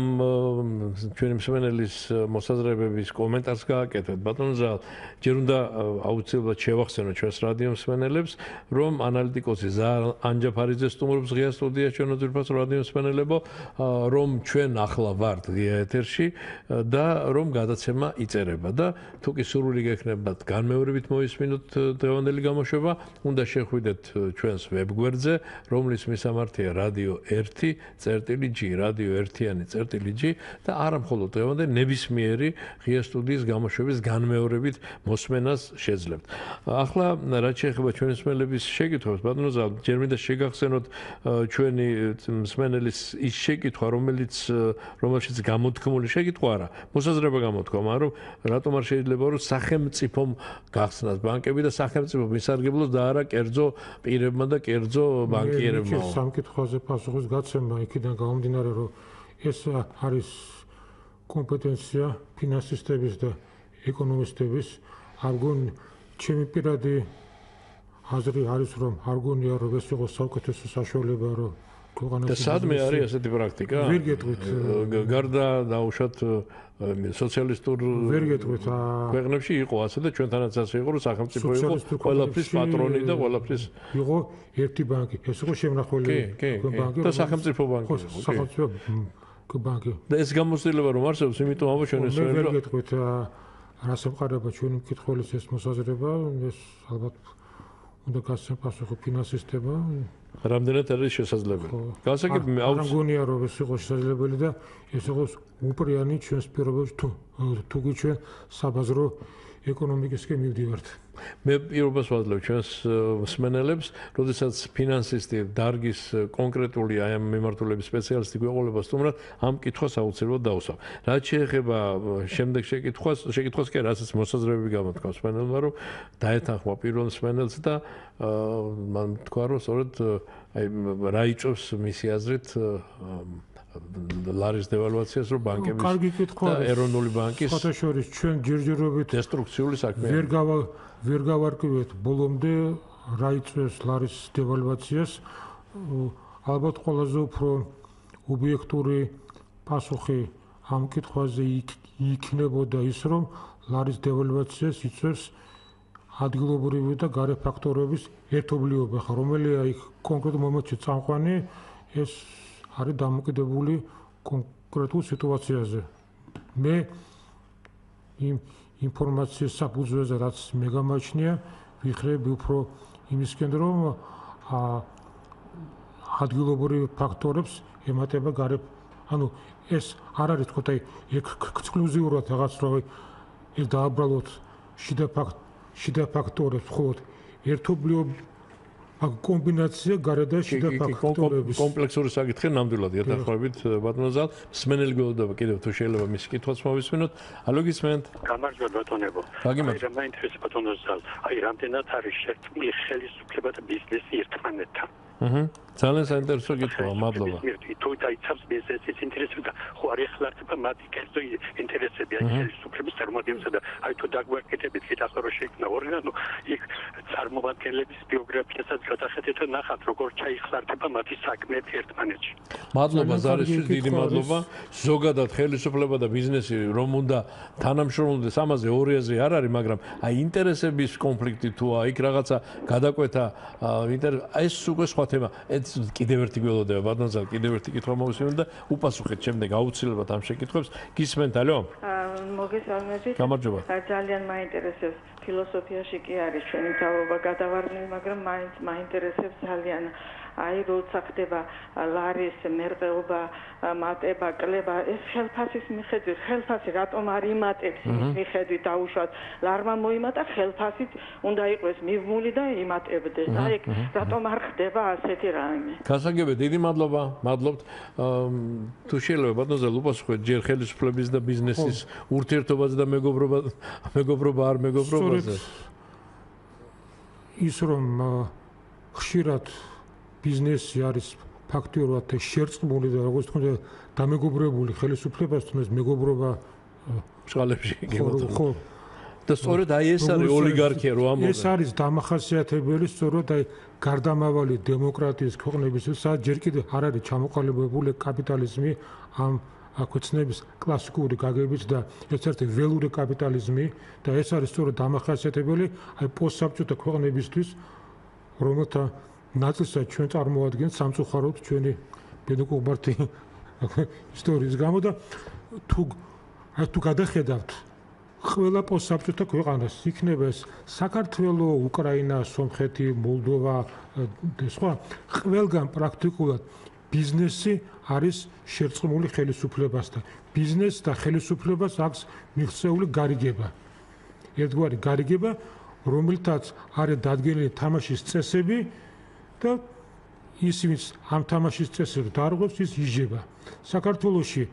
ჩვენი მსმენელის მოსაზრებების კომენტარს გააკეთეთ, ბატონო ზალ, ჯერ უნდა აუცილებლად შევახსენოთ ჩვენს რადიო მსმენელებს, რომ ანალიტიკოსი ზალ ანჯაფარიძე სტუმრობს ღია სტუდიაში ჩვენო ძვირფას რადიო მსმენელებო, რომ ჩვენ ახლა ვართ ღია ეთერში და რომ გადაცემა იწერება და თუ კი სურვილი გექნებათ განმეორებით მოისმინოთ დღევანდელი გამოშვება, უნდა შეხვიდეთ ჩვენს ვებგვერდზე, რომლის მისამართია რადიო 1.g, რადიო 1-იანი.g და არა მხოლოდ დღევანდელი ნებისმიერი ღია სტუდიის გამოშვების განმეორებით მოსმენას შეძლებთ. ახლა რაც შეეხება ჩვენი მსმენელების შეკითხვებს, ბატონო ზალ, ჯერ მინდა შეგახსენოთ ჩვენი მსმენელის ის შეკითხვა, რომელშიც გამოთქმული შეკითხვა არა, მოსაზრება გამოთქვა, მაგრამ რატომ არ შეიძლება რომ სახელმწიფომ გახსნას ბანკები და სახელმწიფო მისარგებლოს და არა კერძო პირებმა და კერძო ბანკიერებმა. სამ კითხვაზე პასუხის გაცემა იქიდან გამომდინარე, რომ ეს არის კომპეტენცია ფინანსისტების და ეკონომისტების. არ გონი ჩემი პირადი აზრი არის, რომ არ გონია რომ ეს იყოს საუკეთესო საშუალება, რომ და სადმე არის ასეთი პრაქტიკა? ვერ გეტყვით. გარდა დაუშვათ სოციალისტურ ქვეყნებში იყო ასე და ჩვენთანაც ასე იყო, რომ სახელმწიფო იყო ყველაფრის პატრონი და ყველაფრის იყო ერთი ბანკი. ეს იყო შემნახველი ბანკი და სახელმწიფო ბანკი. სახელმწიფო ბანკი. და ეს გამოცდილება რომ არსებობს, იმიტომ ამბობ ჩვენ ეს ვერ გეტყვით რას ემყარება ჩვენი მკითხველის ეს მოსაზრება, ეს ალბათ უნდა გასცემ პასუხი ფინანსისტებმა. რამდენად არის შესაძლებელი? გასაგებ მე არ მგონია რომ ეს იყოს შესაძლებელი და ეს იყოს უპრიანი ჩვენს პირობებში თუ ჩვენ საბაზრო ეკონომიკისკენ მივდივართ. მე პირობას ვაძლევ ჩვენს მსმენელებს, როდესაც ფინანსისტი დარგის კონკრეტული აი ამ მიმართულების სპეციალისტი გვეყოლება სტუმრად, ამ კითხვას აუცილებლად დავუსვამ. რაც შეეხება შემდეგ შეკითხვას კი რასაც მოსაზრებები გამოთქვა მსმენელმა, რომ დაეთანხმა პირველ მსმენელს და მან თქვა რომ სწორედ აი რა იწევს მისი აზრით ლარის დევალვაციას, რომ ბანკების და ეროვნული ბანკის ფოთაშორის ჩვენ ჯერჯერობით დესტრუქციული საქმე ვერ გავარკვევთ ბოლომდე რა იწევს ლარის დევალვაციას. ალბათ ყველაზე უფრო ობიექტური პასუხი ამ კითხვაზე იქნებოდა ის, რომ ლარის დევალვაციას იწევს ადგილობრივი და გარე ფაქტორების ერთობლიობა, რომელია იქ კონკრეტულ მომენტში წამყვანი, ეს არის დამოკიდებული კონკრეტულ სიტუაციაზე. მე იმ ინფორმაციის საფუძველზე რაც მე გამაჩნია, ვიხრები უფრო იმისკენ, რომ ადგილობრივი ფაქტორებს ემატება გარე ანუ ეს არ არის თქო და ექსკლუზიურად რაღაც რო ეს დააბრალოთ შიდა ფაქტორებს მხოლოდ ერთობლიო კომბინაცია გარდა შიდა ფაქტორების კომპლექსური საკითხი ნამდვილად ეთანხმებით ბატონო მსმენელი გველოდება კიდევ თუ შეიძლება მის კითხვას მოვისმინოთ ალო გისმენთ გამარჯობა ბატონებო რა მაინტერესებს ბატონო აი რამდენად არის შერწყმული ხელისუფლება და ბიზნესი ერთმანეთთან ძალიან საინტერესო კითხვაა მადლობა თუ დაიცავს ბიზნესის ინტერესები და ხო არ ეხლარდება მათი კერძო ინტერესები აი ხელისუფლების წარმოადგენსა და აი თუ დაგვაკეთებით კიდევ ახლა შეიქმნა ორგანო იქ წარმომადგენლების ბიოგრაფიასაც გადახედეთ და ნახავთ როგორ ჩაიხლარდება მათი საქმეები ერთმანეთში მადლობა ზარისთვის დიდი მადლობა ზოგადად ხელისუფლება და ბიზნესი რომ უნდა თანამშრომლობდეს ამაზე ორი აზრი არ არის მაგრამ აი ინტერესების კონფლიქტი თუა იქ რაღაცა გადაკვეთა ეს უკვე სხვა თემა ეს კიდევ ერთი გველოდება ბატონო კიდევ ერთი კითხვა მოვისმინოთ და უპასუხეთ შემდეგ აუცილებლად ამ შეკითხვებს გისმენთ ალო მოგესალმებით გამარჯობა ძალიან მაინტერესებს ფილოსოფიაში კი არის ჩვენი თავობა გადავარდნილი მაგრამ მაინც მაინტერესებს ძალიან აი როცა ხდება ლარის მერყეობა მატება კლება ეს ხელფასის მიხედვით ხელფასი რატომ არ იმატებს მიხედვით დაუშვათ ლარმა მოიმატა ხელფასით უნდა იყოს მიბმული და იმატებდეს აი რატომ არ ხდება ასეთი რაიმე გასაგებია დიდი მადლობა მადლობთ თუ შეიძლება ბატონო ლუპასუხეთ ჯერ ხელისუფლების და ბიზნესის ურთიერთობაზე და მეგობრობა არ მეგობრობაზე ის რომ ხშირად ბიზნესი არის ფაქტიურად შერწყმული და როგორც თქმა უნდა დამეგობრებული ხელისუფლებასთან ეს მეგობრობა შალებში გიმოწოდა და სწორედ აი ეს არის ოლიგარქია რო ამბობენ ეს არის დამახასიათებელი სწორედ აი გარდამავალი დემოკრატიის ქვეყნებისთვის სადაც ჯერ კიდევ არ არის ჩამოყალიბებული კაპიტალიზმი ამ აკუცნების კლასიკური გაგებით და ერთ-ერთი ველური კაპიტალიზმი და ეს არის სწორედ დამახასიათებელი აი პოსტსაბჭოთა ქვეყნებისთვის რომელთა ნაწილსაც ჩვენ წარმოადგენთ სამწუხაროდ ჩვენი ბედოკლუბართი ისტორიის გამო და თუ გადახედავთ ყველა პოსტსაბჭოთა ქვეყანას იქნება ეს საქართველო, უკრაინა, სომხეთი, მოლდოვა და სხვა ყველგან პრაქტიკულად ბიზნესი არის შერწყმული ხელისუფლებასთან. ბიზნესს და ხელისუფლებას აქვს მიღწეული გარიგება. ერთგვარი გარიგება, რომელთაც არის დადგენილი თამაშის წესები და ის ვინც ამ თამაშის წესებს დარღვევს, ის იჯება. საქართველოში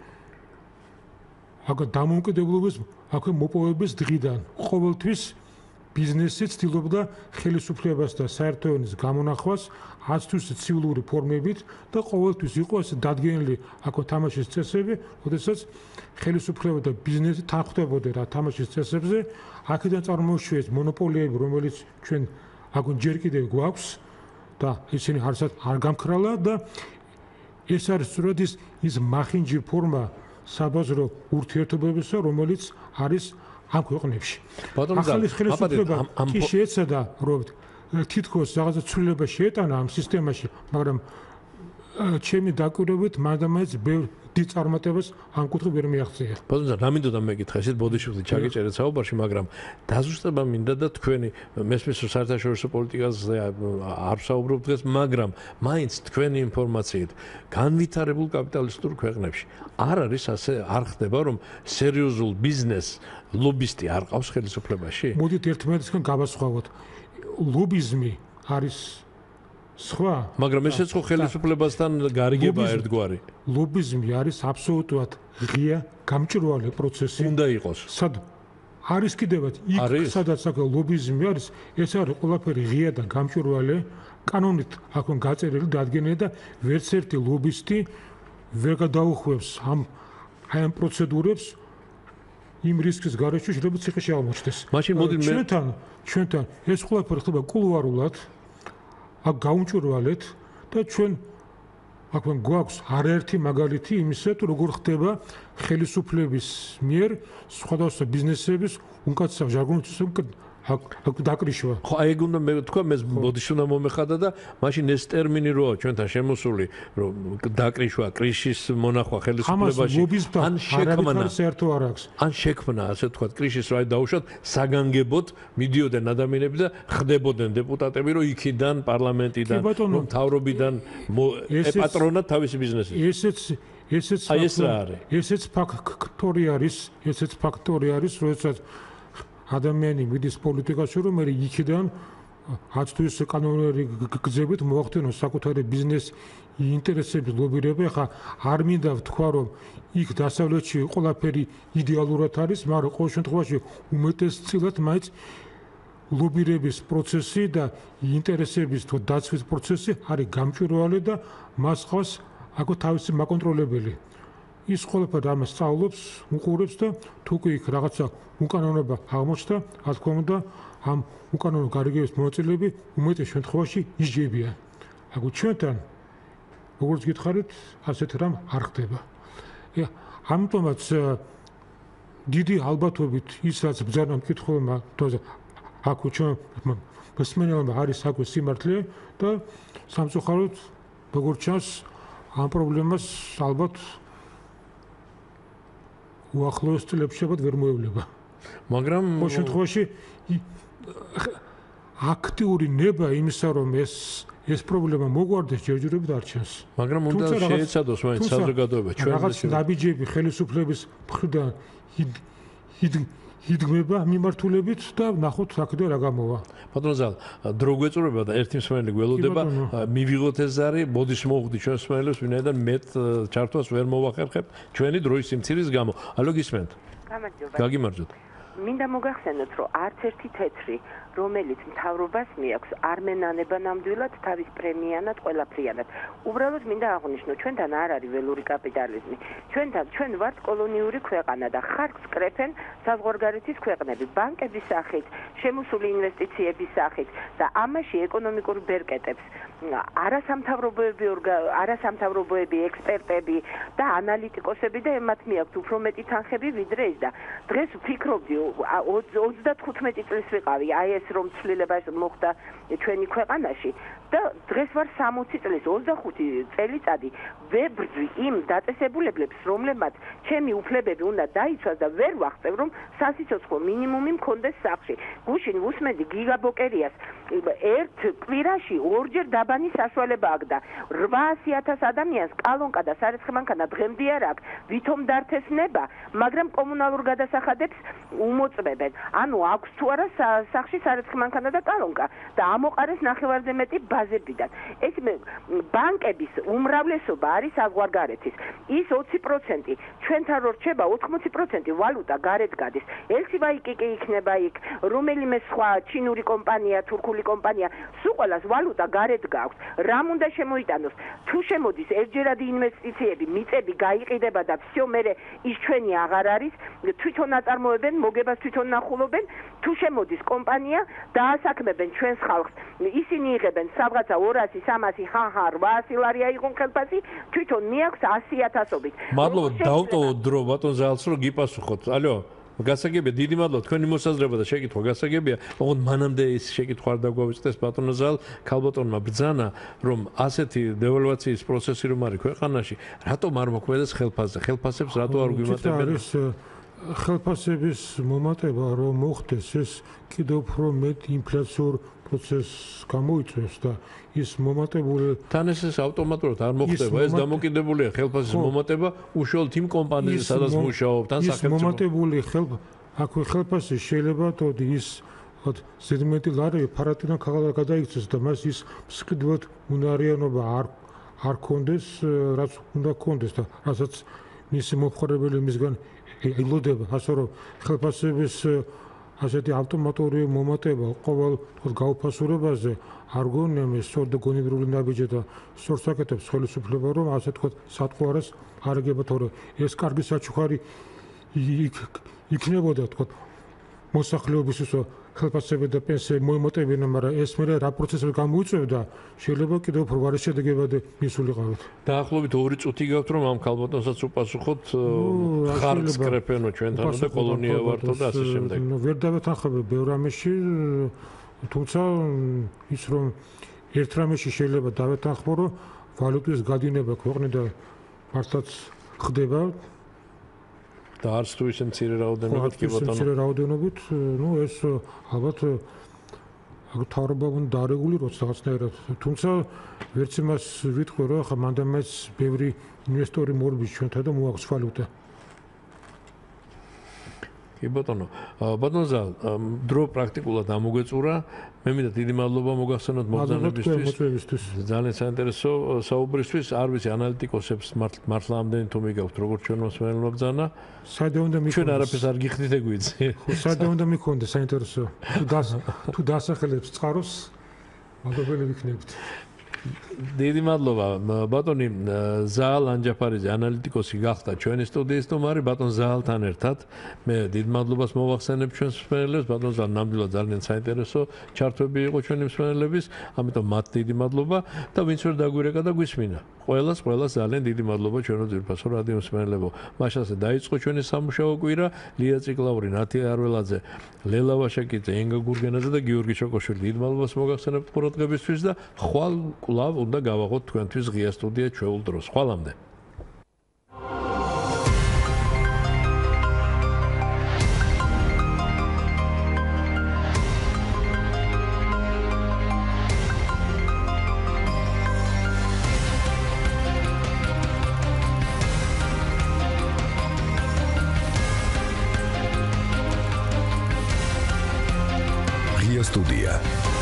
აქ დამოუკიდებლობის აქ მოპოვების დღიდან ყოველთვის ბიზნესი ცდილობდა ხელისუფლებას და საერთო ენის გამონახვას არც თუ ცივილი ფორმებით და ყოველთვის იყო ეს დადგენილი აქ თამაშის წესები, როდესაც ხელისუფლება და ბიზნესი თანხმდებოდა რა თამაშის წესებზე, აქედან წარმოიშვა ეს მონოპოლიები, რომელიც ჩვენ აქ ჯერ კიდევ გვაქვს და ისინი არცად არ გამქრალა და ეს არის სწორედ ის მახინჯი ფორმა საბაზრო ურთიერთობებისა, რომელიც არის ამ ქვეყნებში. ახალი ხელისუფლება კი შეეცადა, რომ თითქოს რაღაცა ცვლილება შეეტანა ამ სისტემაში, მაგრამ ჩემი დაკვირვებით მანდამაინც ბევრ დიდ წარმატებას ამ კუთხით ვერ მიაღწია. ბატონო, რა მინდოდა მეკითხა, ესეთ ბოდიშვილი ჩაგეჭერეთ საუბარში, მაგრამ დაზუსტება მინდა და თქვენი მესმის საერთაშორისო პოლიტიკაზე არ საუბრობ დღეს, მაგრამ მაინც თქვენი ინფორმაციით განვითარებულ კაპიტალისტურ ქვეყნებში არ არის ასე, არ ხდება, რომ სერიოზულ ბიზნესს ლობისტი არ ყავს ხელისუფლებაში? მოდით ერთმანეთისგან გავასხვავოთ. ლობიზმი არის სხვა, მაგრამ ესეც ხო ხელისუფლებასთან გარიგება ერთგვარი. ლობიზმი არის აბსოლუტურად ღია, გამჭვირვალე პროცესი. უნდა იყოს. სად არის კიდევაც იქ, სადაც აქ ლობიზმი არის, ეს არის ყველაფერი ღია და გამჭვირვალე, კანონით აქ გაწერილი, დადგენილი და ვერც ერთი ლობისტი ვერ გადაუხვევს ამ პროცედურებს იმ რისკის გარეშე, შეიძლება ციხეში აღმოჩნდეს. მაშინ მოდი ჩვენთან ეს ყველაფერი ხდება კულუარულად. აქ გაუმჭვირვალეთ და ჩვენ აქ გვაქვს არაერთი მაგალითი იმისა, თუ როგორ ხდება ხელისუფლების მიერ სხვადასხვა ბიზნესების უკაცრავ ჟარგონში აქ დაკრიშვა. ხო, აი ეგ უნდა მე თქვა, მე ბოდიში უნდა მომეხადა და მაშინ ეს ტერმინი როა ჩვენთან შემოსული, რომ დაკრიშვა, კრიშის მონახვა ხელისუფლებაში ან შექმნა საერთო არ აქვს. ან შექმნა, ასე თქვა, კრიშის რა დაუშვათ, საგანგებოდ მიდიოდნენ ადამიანები და ხდებოდნენ დეპუტატები, რომ იქიდან პარლამენტიდან, რომ თავრობიდან ეპატრონათ თავისი ბიზნესი. ესეც ფაქტორი არის, როდესაც ადამიანი მიდის პოლიტიკაში, რომ მე იქიდან რაც თუ ის კანონიერი გზებით მოახდინოს საკუთარი ბიზნეს ინტერესების ლობირება. ხა არ მინდა ვთქვა, რომ იქ დასავლეთში ყველაფერი იდეალურად არის, მაგრამ ყოველ შემთხვევაში უმეტესწილად მაინც ლობირების პროცესი და ინტერესების თუ დაცვის პროცესი არის გამჭვირვალე და მას ხავს აქ თავისი მაკონტროლებელი. ის ყველაფერი ამას სწავლობს, უყურებს და თუ კი იქ რაღაცა უკანონობა აღმოჩნდა, რა თქმა უნდა, ამ უკანონო გარიგების მონაწილეები უმეტეს შემთხვევაში ისჯებიან. აქ ჩვენთან როგორც გითხარით, ასეთ რამ არ ხდება. ამიტომაც დიდი ალბათობით ის რაც ბრძანა მკითხველმა აქ ჩვენ მოსმენელმა არის საქმე სიმართლე და სამწუხაროდ როგორც ჩანს ამ პრობლემას ალბათ უახლოეს წლებში ვერ მოევლება. მაგრამ ყოველ შემთხვევაში აქტიური ნება იმისა რომ ეს პრობლემა მოგვარდეს ჯერჯერობით არ ჩანს. მაგრამ უნდა შეეცადოს მაინც საზოგადოება ჩვენ რაღაც ნაბიჯები ხელისუფლების მხრიდან იდგმება მიმართულებით და ნახოთ აქედან რა გამოვა. ბატონო ზალ, დრო გვეწურება და ერთი მსმენელი გველოდება, მივიღოთ ეს ზარი, მოდის მოვხდი ჩვენ მსმენელებს, ვინაიდან მეტ ჩართვას ვერ მოვახერხებთ ჩვენი დროის სიმცირის გამო. ალო გისმენთ? გამარჯობა. გაგიმარჯოთ. მინდა მოგახსენოთ, რომ არც ერთი თეთრი, რომელიც მთავრობას მიაქვს, არ მენანება ნამდვილად თავის პრემიანად ყველაფრიანად. უბრალოდ მინდა აღვნიშნო, ჩვენთან არ არის ველური კაპიტალიზმი. ჩვენ ვართ კოლონიური ქვეყანა და ხარკს კრეფენ საზღვარგარეთის ქვეყნები, ბანკების სახით, შემოსული ინვესტიციების სახით და ამაში ეკონომიკურ ბერკეტებს არასამთავრობოები, ექსპერტები და ანალიტიკოსები და მათ მიაქვთ უფრო მეტი თანხები ვიდრე ეს და დღეს ვფიქრობდი 35 წლის ვიყავი აი ეს რომ ცვლილება მოხდა ჩვენი ქვეყანაში და დღეს ვარ 60 წლის 25 წელიწადი ვებრძვი იმ დაწესებულებლებს რომლებმაც ჩემი უფლებები უნდა დაიცვას და ვერ ვახცევ რომ სასიცოცხლო მინიმუმი მქონდეს სახლში გუშინ ვუსმენდი გიგაბოკერიას ერთ კვირაში ორჯერ დაბანი საშუალება აქვს და 800,000 ადამიანს კალონკა და სარიცხი მანქანა დღემდე არ აქვს ვითომ დართესნება მაგრამ კომუნალურ გადასახადებს უმოწმებენ ანუ აქვს თუ არა სახში სარიცხი მანქანა და კალონკა და ამოყარეს ნახევარზე მეტი ბაზებიდან ეს ბანკების უმრავლესობა არის საზღვარგარეთის ის 20% ჩვენთან რო რჩება 80% ვალუტა გარეთ გადის ელციბაიკი კი იქნება იქ რომელიმე სხვა ჩინური კომპანია თურქული კომპანია სულ ყველას ვალუტა გარეთ გაქვს რამ უნდა შემოიტანოს თუ შემოდის ერთჯერადი ინვესტიციები მიწები გაიყიდება და всё მერე ის ჩვენი აღარ არის თვითონ აწარმოებენ მოგებას თვითონ ნახულობენ თუ შემოდის კომპანია დაასაქმებენ ჩვენს ხალხს ისინი იღებენ რაღაცა 200 300 ხაჰა 800 ლარი აიღონ ხელფასი თვითონ მიაქვს 100,000-ობით მადლობა დავტოვოთ დრო ბატონ ზალს რომ გიპასუხოთ ალო გასაგებია დიდი მადლობა თქვენი მოსაზრება და შეკითხვა გასაგებია ოღონდ მანამდე ის შეკითხვა არ დაგვავიწყდეს ბატონო ზალ ქალბატონმა ბრძანა რომ ასეთი დევალვაციის პროცესი რომ არის ქვეყანაში რატომ არ მოქმედებს ხელფასებს რატო არ გვიმატებენ ხელფასების მომატება რომ მოხდეს ეს კიდევ უფრო მეტ ინფლაციურ პროცესს გამოიწვევს და ის მომატებული თან ეს ავტომატურად არ მოხდება ეს დამოკიდებულია ხელფასის მომატება უშუალოდ იმ კომპანიაზე სადაც მუშაობ თან სახელმწიფო ის მომატებული აქვე ხელფასი შეიძლება თოდი ის ზედმეტი ლარი ფარატიდან გადაიქცეს და მას ის მსყიდვად უნარიანობა არ კონდეს რაც უნდა კონდეს და რასაც მისი მომხმარებელი მისგან ელოდება ასე რომ ხელფასების ასეთი ავტომატური მომატება ყოველ გაუფასურებაზე არ გონიამის სწორ და გონივრული ნაბიჯი და სწორ საკეთებს ხელისუფლება რომ ასე თქვა სატყუარას არგება თორე ეს კარგი საჩუქარი იქნებოდა თქვა მოსახლეობის ხელფასები და პენსიები მოემატებინა მაგრამ ეს მე რა პროცესს გამოიწვევდა შეიძლება კიდევ უფრო ვარის შედეგებად მისულიყავით დაახლოებით 2 წუთი გაქვთ რომ ამ ქალბატონსაც უპასუხოთ ხარკს კრეფენო ჩვენთან და კოლონია ვართო და ასე შემდეგ ვერ დავეთანხმები ბევრ რამეში თუმცა ის რომ ერთ რამეში შეიძლება დავეთანხმო რომ ვალუტის გადინება ქვეყნიდან მართლაც ხდება და არც თუ ისე მცირე რაოდენობით კი ბატონო მცირე რაოდენობით ნუ ეს ალბათ თავრობა უნდა დარეგულიროს რაღაცნაირად. თუმცა ვერც იმას ვიტყვი, რომ ახლა მანდამაც ბევრი ინვესტორი მორბის ჩვენთან და მოაქვს ვალუტა. კი ბატონო, ბატონო, დრო პრაქტიკულად ამოგეწურა. მე მინდა დიდი მადლობა მოგახსენოთ მოგზაურობისთვის. ძალიან საინტერესო საუბრისთვის. არ ვიცი ანალიტიკოსებს მართლა ამდენი თუ მიგაქვთ როგორც ჩვენ მოსმენელმა ბრძანა. საერთოდ უნდა მიქონდეს. ჩვენ არაფერს არ გიხდით ეგვიცი. საერთოდ უნდა მიქონდეს საინტერესო. თუ დასახელებს წყაროს, მადლობელი ვიქნებით. დიდი მადლობა ბატონი ზაალ ანჯაფარიძე ანალიტიკოსი გახდა ჩვენი სტუდიის სტუმარი ბატონ ზაალთან ერთად მე დიდ მადლობას მოვახსენებ ჩვენს მსმენელებს ბატონ ზაალ ნამდვილად ძალიან საინტერესო ჩართვები იყო ჩვენი მსმენელების ამიტომ მათ დიდი მადლობა და ვინც ვერ დაგვირეკა და გვისმინა ყველას ძალიან დიდი მადლობა ჩვენო ძვირფასო რადიო მსმენელებო მაშასე დაიწყო ჩვენი სამუშაო კვირა ლია ციკლაური ნათი არველაძე ლელა ვაშაკიძე ენგა გურგენაძე და გიორგი ჩოკოშვილი დიდ მადლობას მოგახსენებთ ყურადღებისთვის და ხვალ კვლავ უნდა გავაღოთ თქვენთვის ღია სტუდია ჩვეულ დროს. ხვალამდე. ღია სტუდია